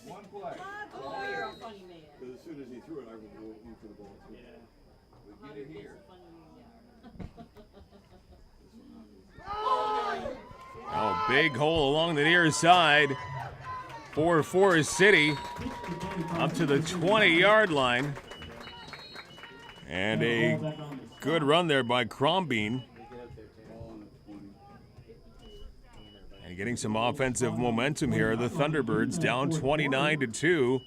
One play. Oh, you're a funny man. Because as soon as he threw it, I would go look for the ball too. Yeah. We get it here. Oh, big hole along the near side for Forest City, up to the 20-yard line. And a good run there by Crombeen. And getting some offensive momentum here. The Thunderbirds down 29-2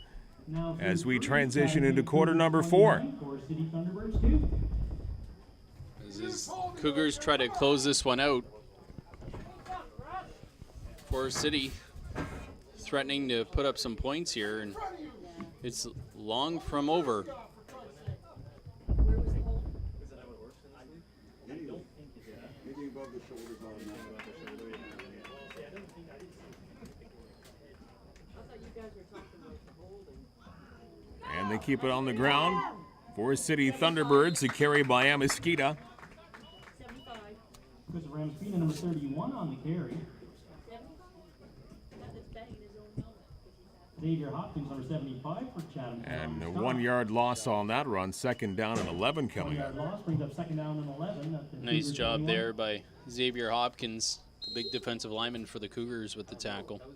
as we transition into quarter number 4. As his Cougars try to close this one out. Forest City threatening to put up some points here, and it's long from over. Anything above the shoulders on that. And they keep it on the ground. Forest City Thunderbirds, a carry by Amesquita. 75. Chris Ramspina, number 31 on the carry. 75? That's banging his own helmet. Xavier Hopkins, number 75 for Chatham. And a 1 yard loss on that run. Second down and 11 coming up. 1 yard loss brings up second down and 11. at the Nice Cougars job 21. there by Xavier Hopkins, the big defensive lineman for the Cougars with the tackle. Okay, no.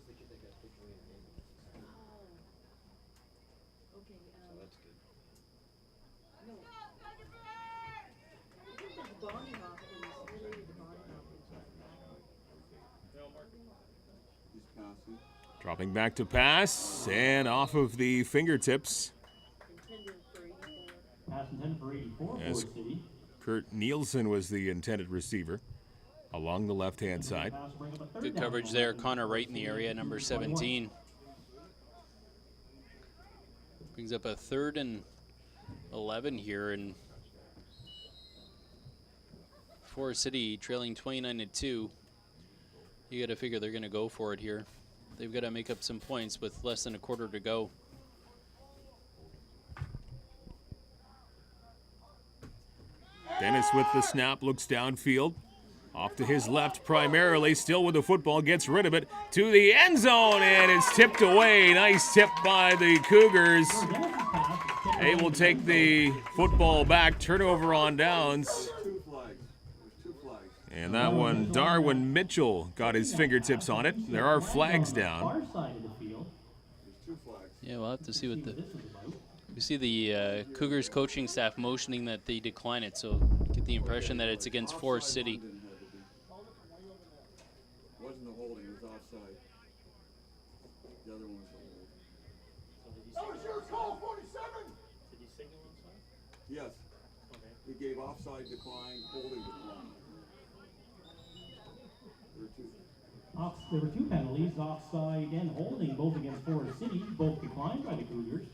I think that's Bonnie Hopkins, related to Bonnie Hopkins. He's passing. Dropping back to pass and off of the fingertips. Intended for 84. Pass intended for 84 Yes. Forest City. Kurt Nielsen was the intended receiver along the left-hand side. Pass will bring up a third Good down coverage and there. 11. Connor Wright in the area, number 17. Brings up a 3rd and 11 here, and Forest City trailing 29-2. You got to figure they're going to go for it here. They've got to make up some points with less than a quarter to go. Dennis with the snap, looks downfield. Off to his left primarily, still with the football, gets rid of it to the end zone, and it's tipped away. Nice tip by the Cougars. They will take the football back, turnover on downs. Two flags. There's two flags. And that one, Darwin Mitchell got his fingertips on it. There are flags down. Far side of the field. There's two flags. Yeah, we'll have to see what the... This is about. You see the Cougars coaching staff motioning that they decline it, so get the impression that it's against Forest City. Didn't have to be. Wasn't a holding, it was offside. The other one was a hold. That was your call, 47! Did he signal inside? Yes. Okay. He gave offside decline, holding decline. There were two. There were two penalties, offside and holding, both against Forest City, both declined by the Cougars.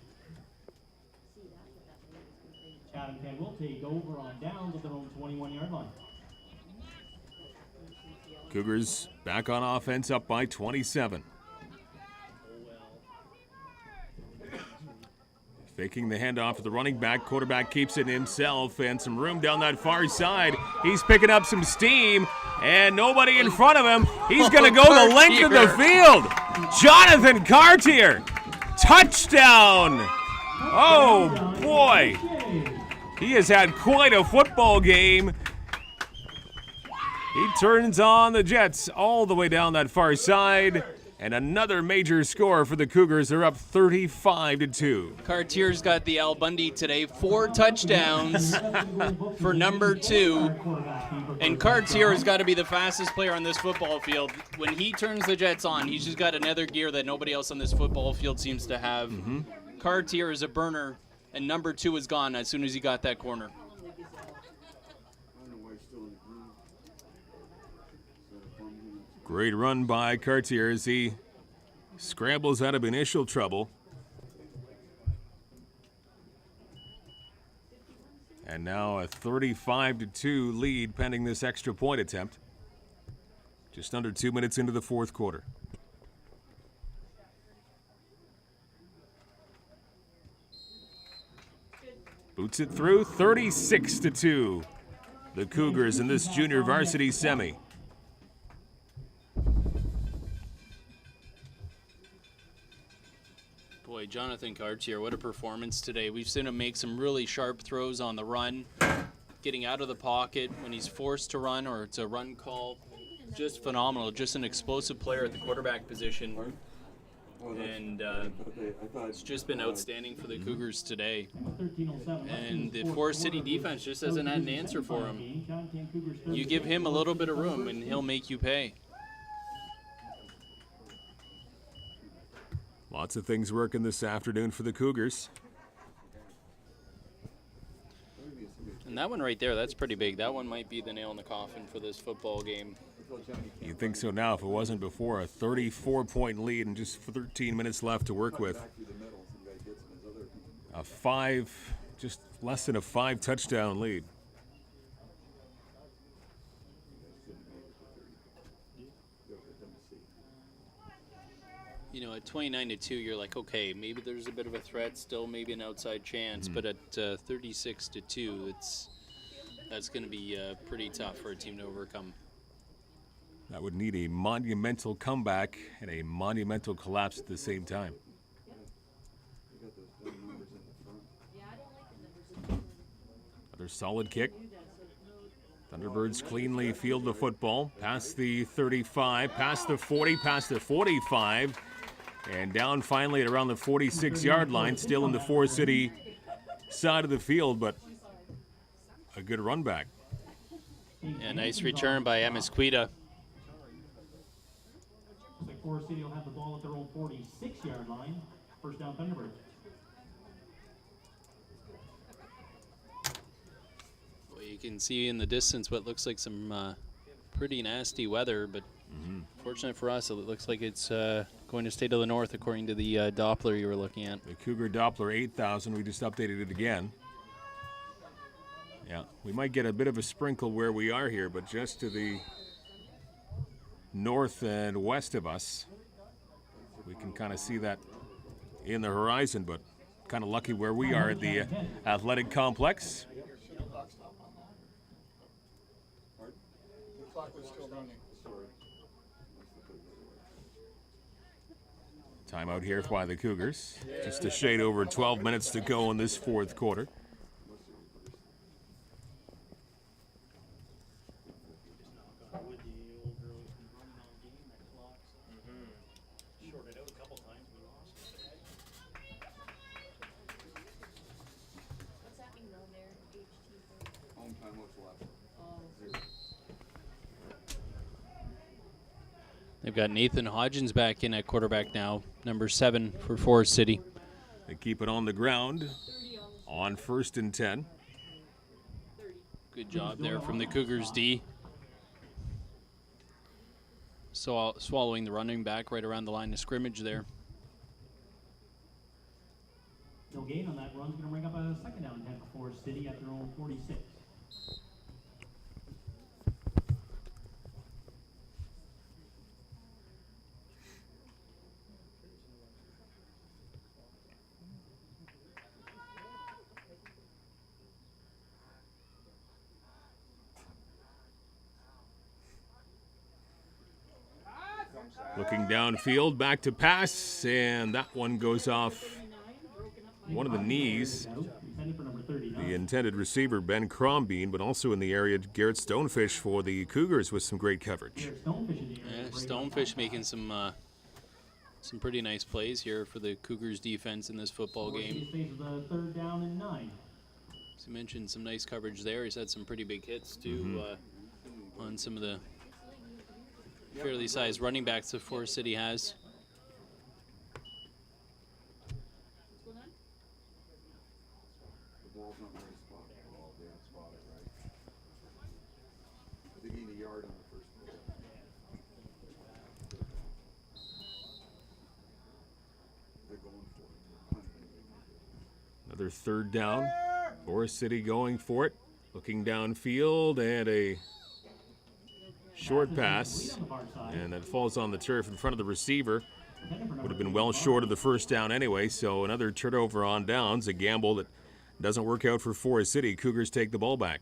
Chatham-Kent will take over on downs at their own 21-yard line. Cougars back on offense, up by 27. Faking the handoff to the running back. Quarterback keeps it himself, and some room down that far side. He's picking up some steam, and nobody in front of him. He's going to go the length of the field. Jonathan Cartier, touchdown. Oh, boy. He has had quite a football game. He turns on the Jets all the way down that far side. And another major score for the Cougars. They're up 35-2. Cartier's got the Al Bundy today, 4 touchdowns for number 2. And Cartier has got to be the fastest player on this football field. When he turns the Jets on, he's just got another gear that nobody else on this football field seems to have. Cartier is a burner, and number 2 is gone as soon as he got that corner. I don't know why he's still in the groove. Great run by Cartier as he scrambles out of initial trouble. And now a 35-2 lead pending this extra point attempt. Just under 2 minutes into the fourth quarter. Boots it through, 36-2. The Cougars in this junior varsity semi. Boy, Jonathan Cartier, what a performance today. We've seen him make some really sharp throws on the run, getting out of the pocket when he's forced to run or it's a run call. Just phenomenal. Just an explosive player at the quarterback position. And it's just been outstanding for the Cougars today. And the Forest City defense just hasn't had an answer for him. You give him a little bit of room and he'll make you pay. Lots of things working this afternoon for the Cougars. And that one right there, that's pretty big. That one might be the nail in the coffin for this football game. You'd think so now if it wasn't before. A 34-point lead and just 13 minutes left to work with. Just less than a 5-touchdown lead. You know, at 29-2, you're like, okay, maybe there's a bit of a threat still, maybe an outside chance. But at 36-2, that's going to be pretty tough for a team to overcome. That would need a monumental comeback and a monumental collapse at the same time. Another solid kick. Thunderbirds cleanly field the football. Past the 35, past the 40, past the 45. And down finally at around the 46-yard line. Still in the Forest City side of the field, but a good run back. Yeah, nice return by Amasquita. Looks like Forest City will have the ball at their own 46-yard line. First down, Thunderbirds. Well, you can see in the distance what looks like some pretty nasty weather, but fortunate for us, it looks like it's going to stay to the north according to the Doppler you were looking at. The Cougar Doppler 8000, we just updated it again. Yeah, we might get a bit of a sprinkle where we are here, but just to the north and west of us, we can kind of see that in the horizon, but kind of lucky where we are at the athletic complex. The clock was still running. Timeout here by the Cougars. Just a shade over 12 minutes to go in this fourth quarter. They've got Nathan Hodgins back in at quarterback now, number 7 for Forest City. They keep it on the ground on 1st and 10. Good job there from the Cougars D. So swallowing the running back right around the line of scrimmage there. No gain on that run. Going to bring up a second down 10 for Forest City at their own 46. Looking downfield, back to pass, and that one goes off one of the knees. The intended receiver, Ben Crombeen, but also in the area, Garrett Stonefish for the Cougars with some great coverage. Yeah, Stonefish making some pretty nice plays here for the Cougars defense in this football game. Third down and 9. As you mentioned, some nice coverage there. He's had some pretty big hits, too, on some of the fairly sized running backs that Forest City has. The ball's not very spotted. The ball, yeah, spotted, right? They gained a yard on the first play. They're going for it. Another third down. Forest City going for it. Looking downfield, and a short pass, and that falls on the turf in front of the receiver. Would have been well short of the first down anyway, so another turnover on downs, a gamble that doesn't work out for Forest City. Cougars take the ball back.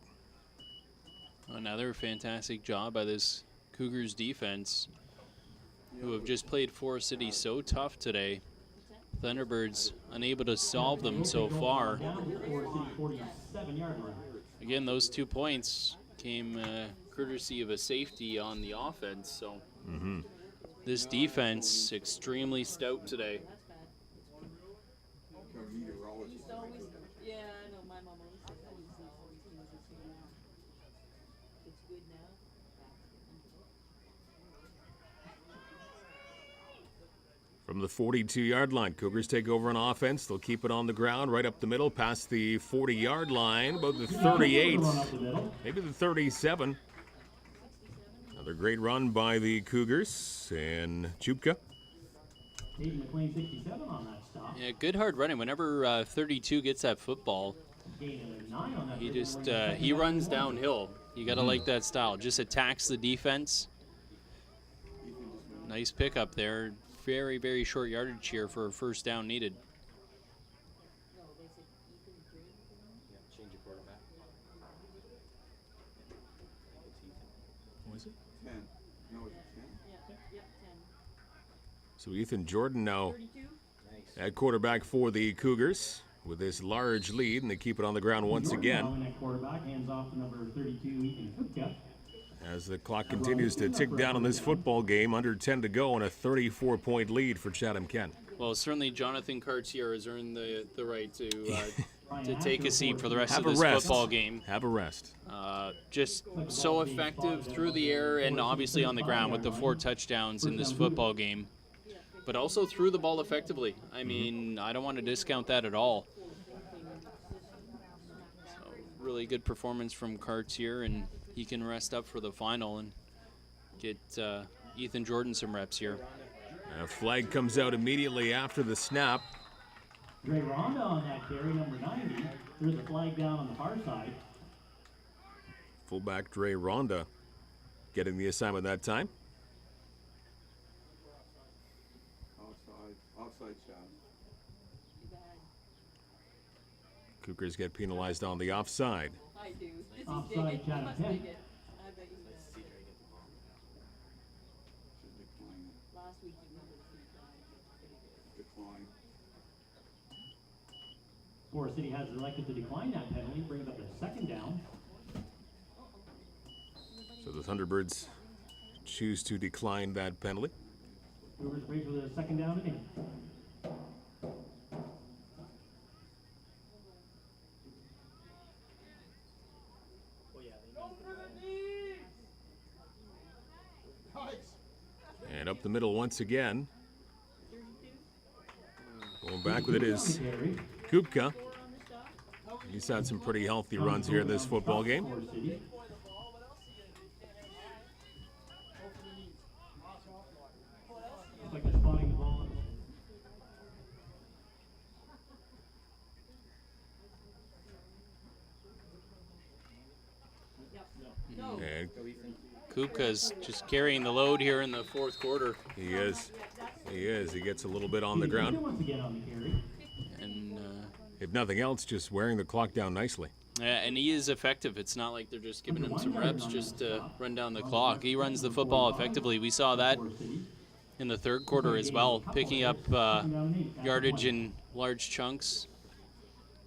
Another fantastic job by this Cougars defense, who have just played Forest City so tough today. Thunderbirds unable to solve them so far. Again, those 2 points came courtesy of a safety on the offense, so this defense extremely stout today. Yeah, I know. My mom always says that. It's good now. From the 42-yard line, Cougars take over on offense. They'll keep it on the ground right up the middle past the 40-yard line, about the 38, maybe the 37. Another great run by the Cougars and Chupka. Hayden McLean 67 on that stop. Yeah, good hard running. Whenever 32 gets that football, Gain of 9 on that. he just he runs downhill. You gotta like that style. Just attacks the defense. Nice pickup there. Very, very short yardage here for a first down needed. Change your quarterback. Was it? 10. No, is it 10? Yep, 10. So Ethan Jordan now 32? at quarterback for the Cougars with this large lead, and they keep it on the ground once again. At quarterback, hands off to number 32, Ethan Kupka. As the clock continues to tick down on this football game, under 10 to go, and a 34-point lead for Chatham-Kent. Well, certainly Jonathan Cartier has earned the right to take a seat for the rest Have of a this rest. football game. Have a rest. Just so effective through the air and obviously on the ground with the 4 touchdowns in this football game. But also threw the ball effectively. I mean, I don't want to discount that at all. So, really good performance from Cartier, and he can rest up for the final and get Ethan Jordan some reps here. A flag comes out immediately after the snap. Dre Ronda on that carry, number 90. There's a flag down on the far side. Fullback Dre Ronda getting the assignment that time. Outside shot. Cougars get penalized on the offside. I do. Does he Offside, dig it? He Chatham must Kent. dig it. I bet you must. Should decline it. Last week he numbered 3 times. That's pretty good. Decline. Forest City has elected to decline that penalty, brings up a second down. So the Thunderbirds choose to decline that penalty. Cougars break with a second down and 8. And up the middle once again. Going back with it is Carry. Kupka. He's had some pretty healthy runs here in this football game. Forest City. Looks like they're spotting the ball. And Kupka's just carrying the load here in the fourth quarter. he is. He is. He gets a little bit on the ground. Once again on the carry. And If nothing else, just wearing the clock down nicely. and he is effective. It's not like they're just giving him some reps just to run down the clock. He runs the football effectively. We saw that in the third quarter as well, picking up yardage in large chunks.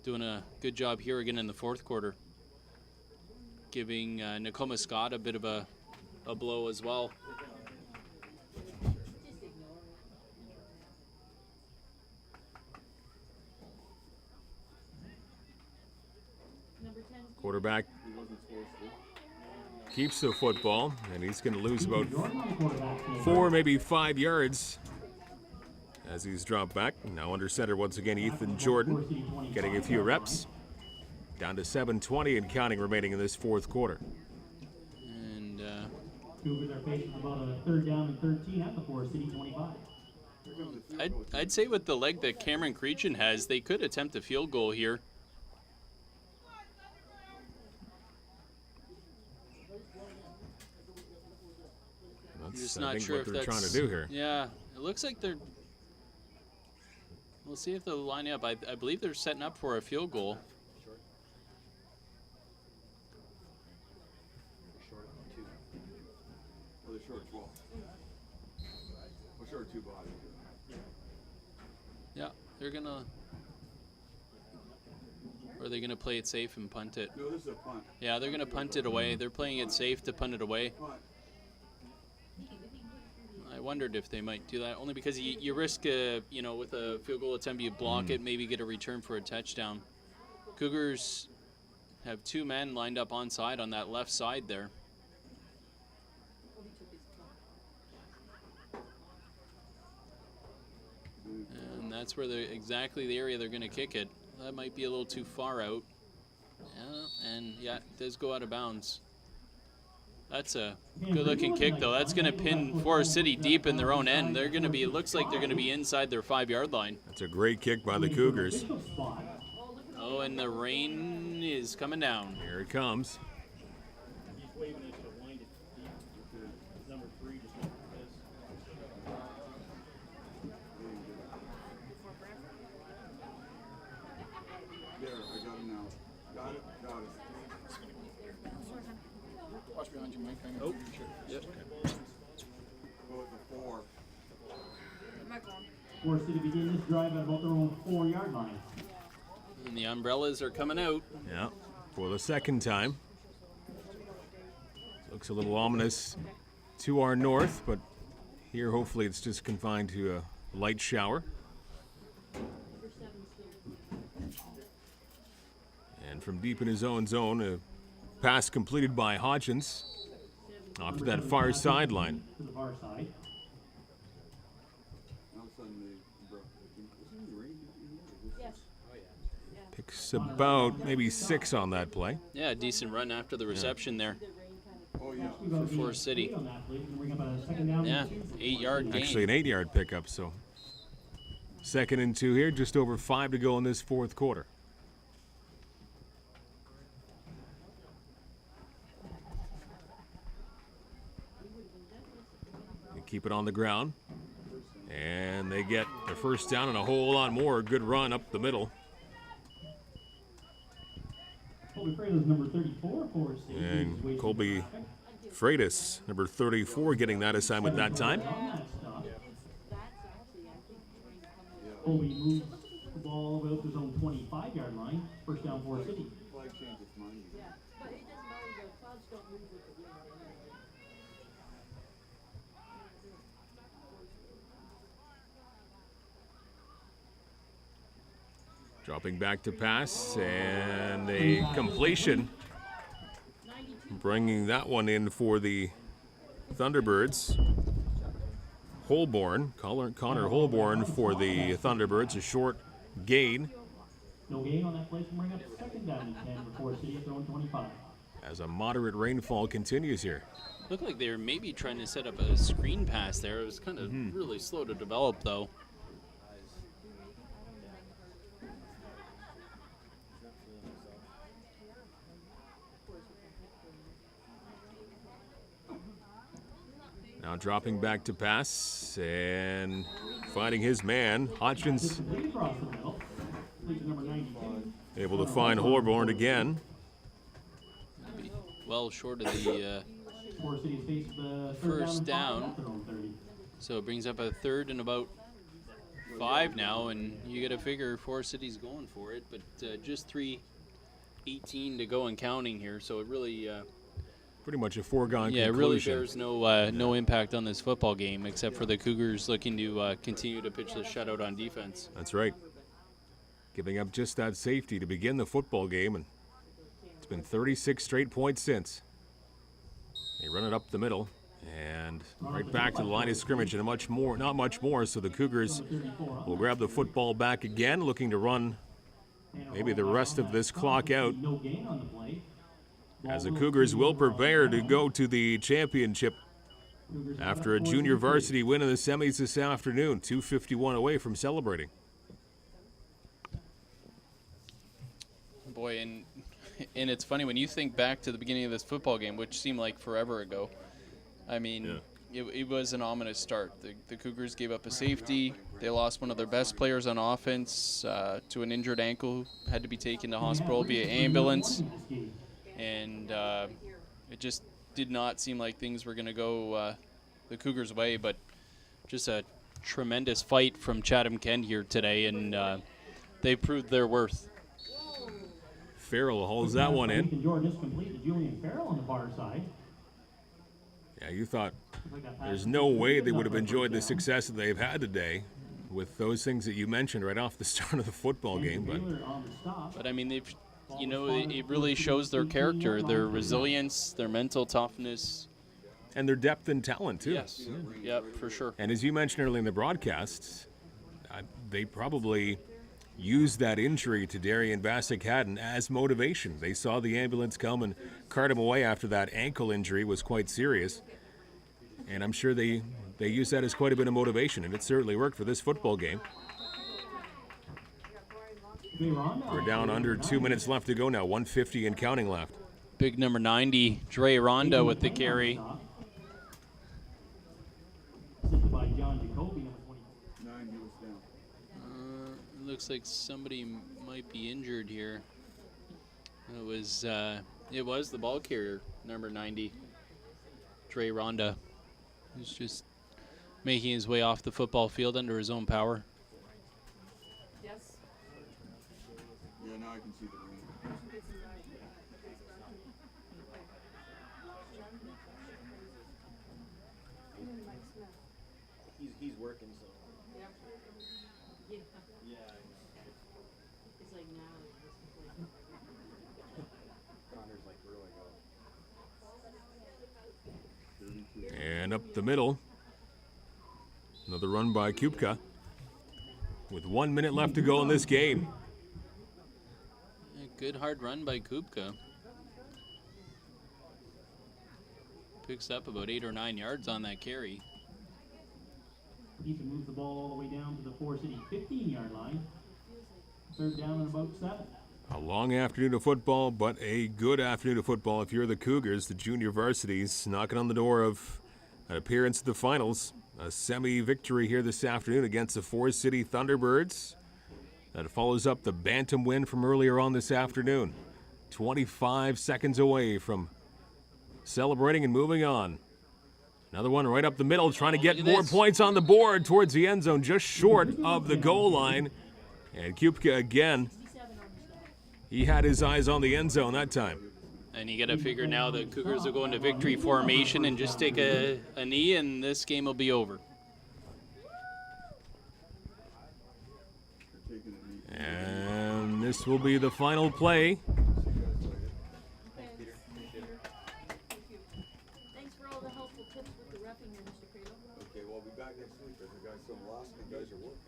Doing a good job here again in the fourth quarter. Giving Nakoma Scott a bit of a blow as well. Number 10. Quarterback keeps the football, and he's going to lose about 4, maybe 5 yards as he's dropped back. Now under center once again, Ethan Jordan getting a few reps. Down to 7:20 and counting remaining in this fourth quarter. And Cougars are facing about a third down and 13 at the Forest City 25. I'd say with the leg that Cameron Creechin has, they could attempt a field goal here. That's, Just I not think, sure what if they're that's trying to do here. Yeah, it looks like they're. We'll see if they'll line up. I believe they're setting up for a field goal. Short 2. Or the short 12. Or short 2 body. Yeah, they're gonna. Or are they gonna play it safe and punt it? No, this is a punt. Yeah, they're gonna punt it away. They're playing it safe to punt it away. Punt. I wondered if they might do that, only because you risk, with a field goal attempt, you block it, maybe get a return for a touchdown. Cougars have 2 men lined up onside on that left side there. And that's where they're exactly the area they're going to kick it. That might be a little too far out. Yeah, and yeah, it does go out of bounds. That's a good-looking kick, though. That's going to pin Forest City deep in their own end. They're going to be, it looks like they're going to be inside their 5-yard line. That's a great kick by the Cougars. Oh, and the rain is coming down. Here it comes. He's waving it to wind it deep. Number 3 just went like this. There, I got him now. Got it? Got it. Watch behind you, Mike. I know Oh, your yep. Go with the 4. Forest City begin this drive at about their own 4-yard line. And the umbrellas are coming out. Yeah, for the second time. Looks a little ominous to our north, but here hopefully it's just confined to a light shower. And from deep in his own zone, a pass completed by Hodgins off to that far sideline. To the far side. All of a sudden they broke. Is it rain in here? Yes. Picks about maybe 6 on that play. Yeah, decent run after the reception there Oh, yeah. for Forest City. On that play, we can bring up a second down. Yeah, 8-yard gain. Actually an 8-yard pickup, so 2nd and 2 here, just over 5 to go in this fourth quarter. They keep it on the ground, and they get their first down and a whole lot more. Good run up the middle. Colby Freitas, number 34, Forest City. And He's Colby wasting traffic. Freitas, number 34, getting that assignment that time. On that stop. Colby moves the ball about to his own 25-yard line. First down, Forest City. Flag change its mind. Yeah, but it doesn't matter, the clouds don't move with the wind anyway. Dropping back to pass, and a completion. Bringing that one in for the Thunderbirds. Holborn, Connor Holborn for the Thunderbirds, a short gain No gain on that play. Can bring up second down and 10 for Forest City at their own 25. as a moderate rainfall continues here. Looked like they were maybe trying to set up a screen pass there. It was kind of really slow to develop, though. Now dropping back to pass and finding his man. Hodgins Complete across the middle. Complete to number 92. able to find Holborn again. Maybe well short of the, Forest City's faced the First down. at their own 30. so it brings up a 3rd and about 5 now, and you got to figure Forest City's going for it, but just 3:18 to go and counting here, so it really, Pretty much a foregone yeah, it conclusion. really bears no impact on this football game, except for the Cougars looking to continue to pitch the shutout on defense. That's right. Giving up just that safety to begin the football game, and it's been 36 straight points since. They run it up the middle, and right back to the line of scrimmage, and not much more, so the Cougars will grab the football back again, looking to run maybe the rest of this clock out, No gain on the play. as the Cougars will prepare to go to the championship after a junior varsity win in the semis this afternoon, 2:51 away from celebrating. Boy, and it's funny when you think back to the beginning of this football game, which seemed like forever ago. I mean, it was an ominous start. The Cougars gave up a safety. They lost one of their best players on offense to an injured ankle, had to be taken to hospital via ambulance. And it just did not seem like things were going to go the Cougars' way, but just a tremendous fight from Chatham-Kent here today, and they proved their worth. Farrell hauls that one in. Jordan is complete to Julian Farrell on the far side. Yeah, you thought there's no way they would have enjoyed the success that they've had today with those things that you mentioned right off the start of the football game. But On the stop. But I mean, they've, it really shows their character, their resilience, their mental toughness. and their depth and talent too. Yes, yep, for sure. And as you mentioned earlier in the broadcasts, they probably used that injury to Darian Bassick-Haddon as motivation. They saw the ambulance come and cart him away after that ankle injury was quite serious. And I'm sure they used that as quite a bit of motivation, and it certainly worked for this football game. We're down under 2 minutes left to go now, 1:50 and counting left. Big number 90, Dre Ronda with the carry. Assisted by John Jacoby, number 24. 9 was down. Looks like somebody might be injured here. It was the ball carrier, number 90, Dre Ronda. He's just making his way off the football field under his own power. Yes. Yeah, now I can see the ring. He's working, so. Yeah. Yeah. It's like now. Connor's like really good. And up the middle. Another run by Kupka. With 1 minute left to go in this game. A good hard run by Kupka. Picks up about 8 or 9 yards on that carry. Ethan moves the ball all the way down to the Forest City 15-yard line. Third down and about 7. A long afternoon of football, but a good afternoon of football if you're the Cougars, the junior varsities, knocking on the door of an appearance at the finals. A semi-victory here this afternoon against the Forest City Thunderbirds. That follows up the Bantam win from earlier on this afternoon. 25 seconds away from celebrating and moving on. Another one right up the middle, trying to get more points on the board towards the end zone, just short of the goal line. And Kupka again, he had his eyes on the end zone that time. And you got to figure now the Cougars will go into victory formation and just take a knee, and this game will be over. And this will be the final play. Thanks for all the helpful tips with the roughing there, Mr. Credo. Okay, well, I'll be back next week. There's a guy still lost and guys are working.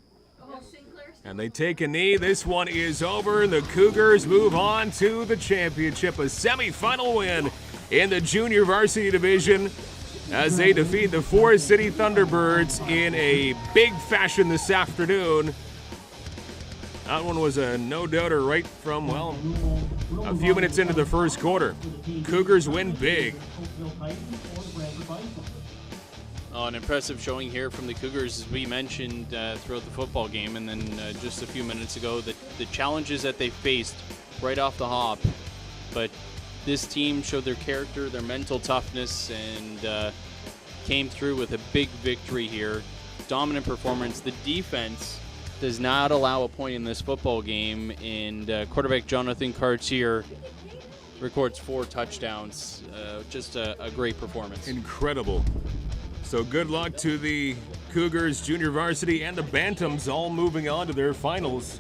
Oh, Sinclair's. And they take a knee. This one is over. The Cougars move on to the championship. A semifinal win in the junior varsity division as they defeat the Forest City Thunderbirds in a big fashion this afternoon. That one was a no-doubter right from, well, a few minutes into the first quarter. Cougars win big. Oh, an impressive showing here from the Cougars, as we mentioned throughout the football game, and then just a few minutes ago, the challenges that they faced right off the hop. But this team showed their character, their mental toughness, and came through with a big victory here. Dominant performance. The defense does not allow a point in this football game, and quarterback Jonathan Cartier records 4 touchdowns. Just a great performance. Incredible. So good luck to the Cougars junior varsity and the Bantams, all moving on to their finals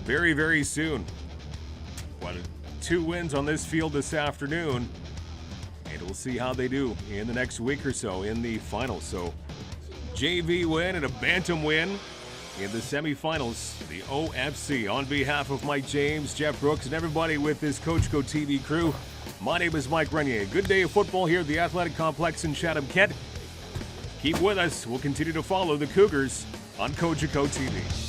very, very soon. 2 wins on this field this afternoon, and we'll see how they do in the next week or so in the finals. So JV win and a Bantam win in the semifinals, the OFC. On behalf of Mike James, Jeff Brooks, and everybody with this Coach Go TV crew, my name is Mike Renier. Good day of football here at the Athletic Complex in Chatham-Kent. Keep with us. We'll continue to follow the Cougars on Coach Go TV.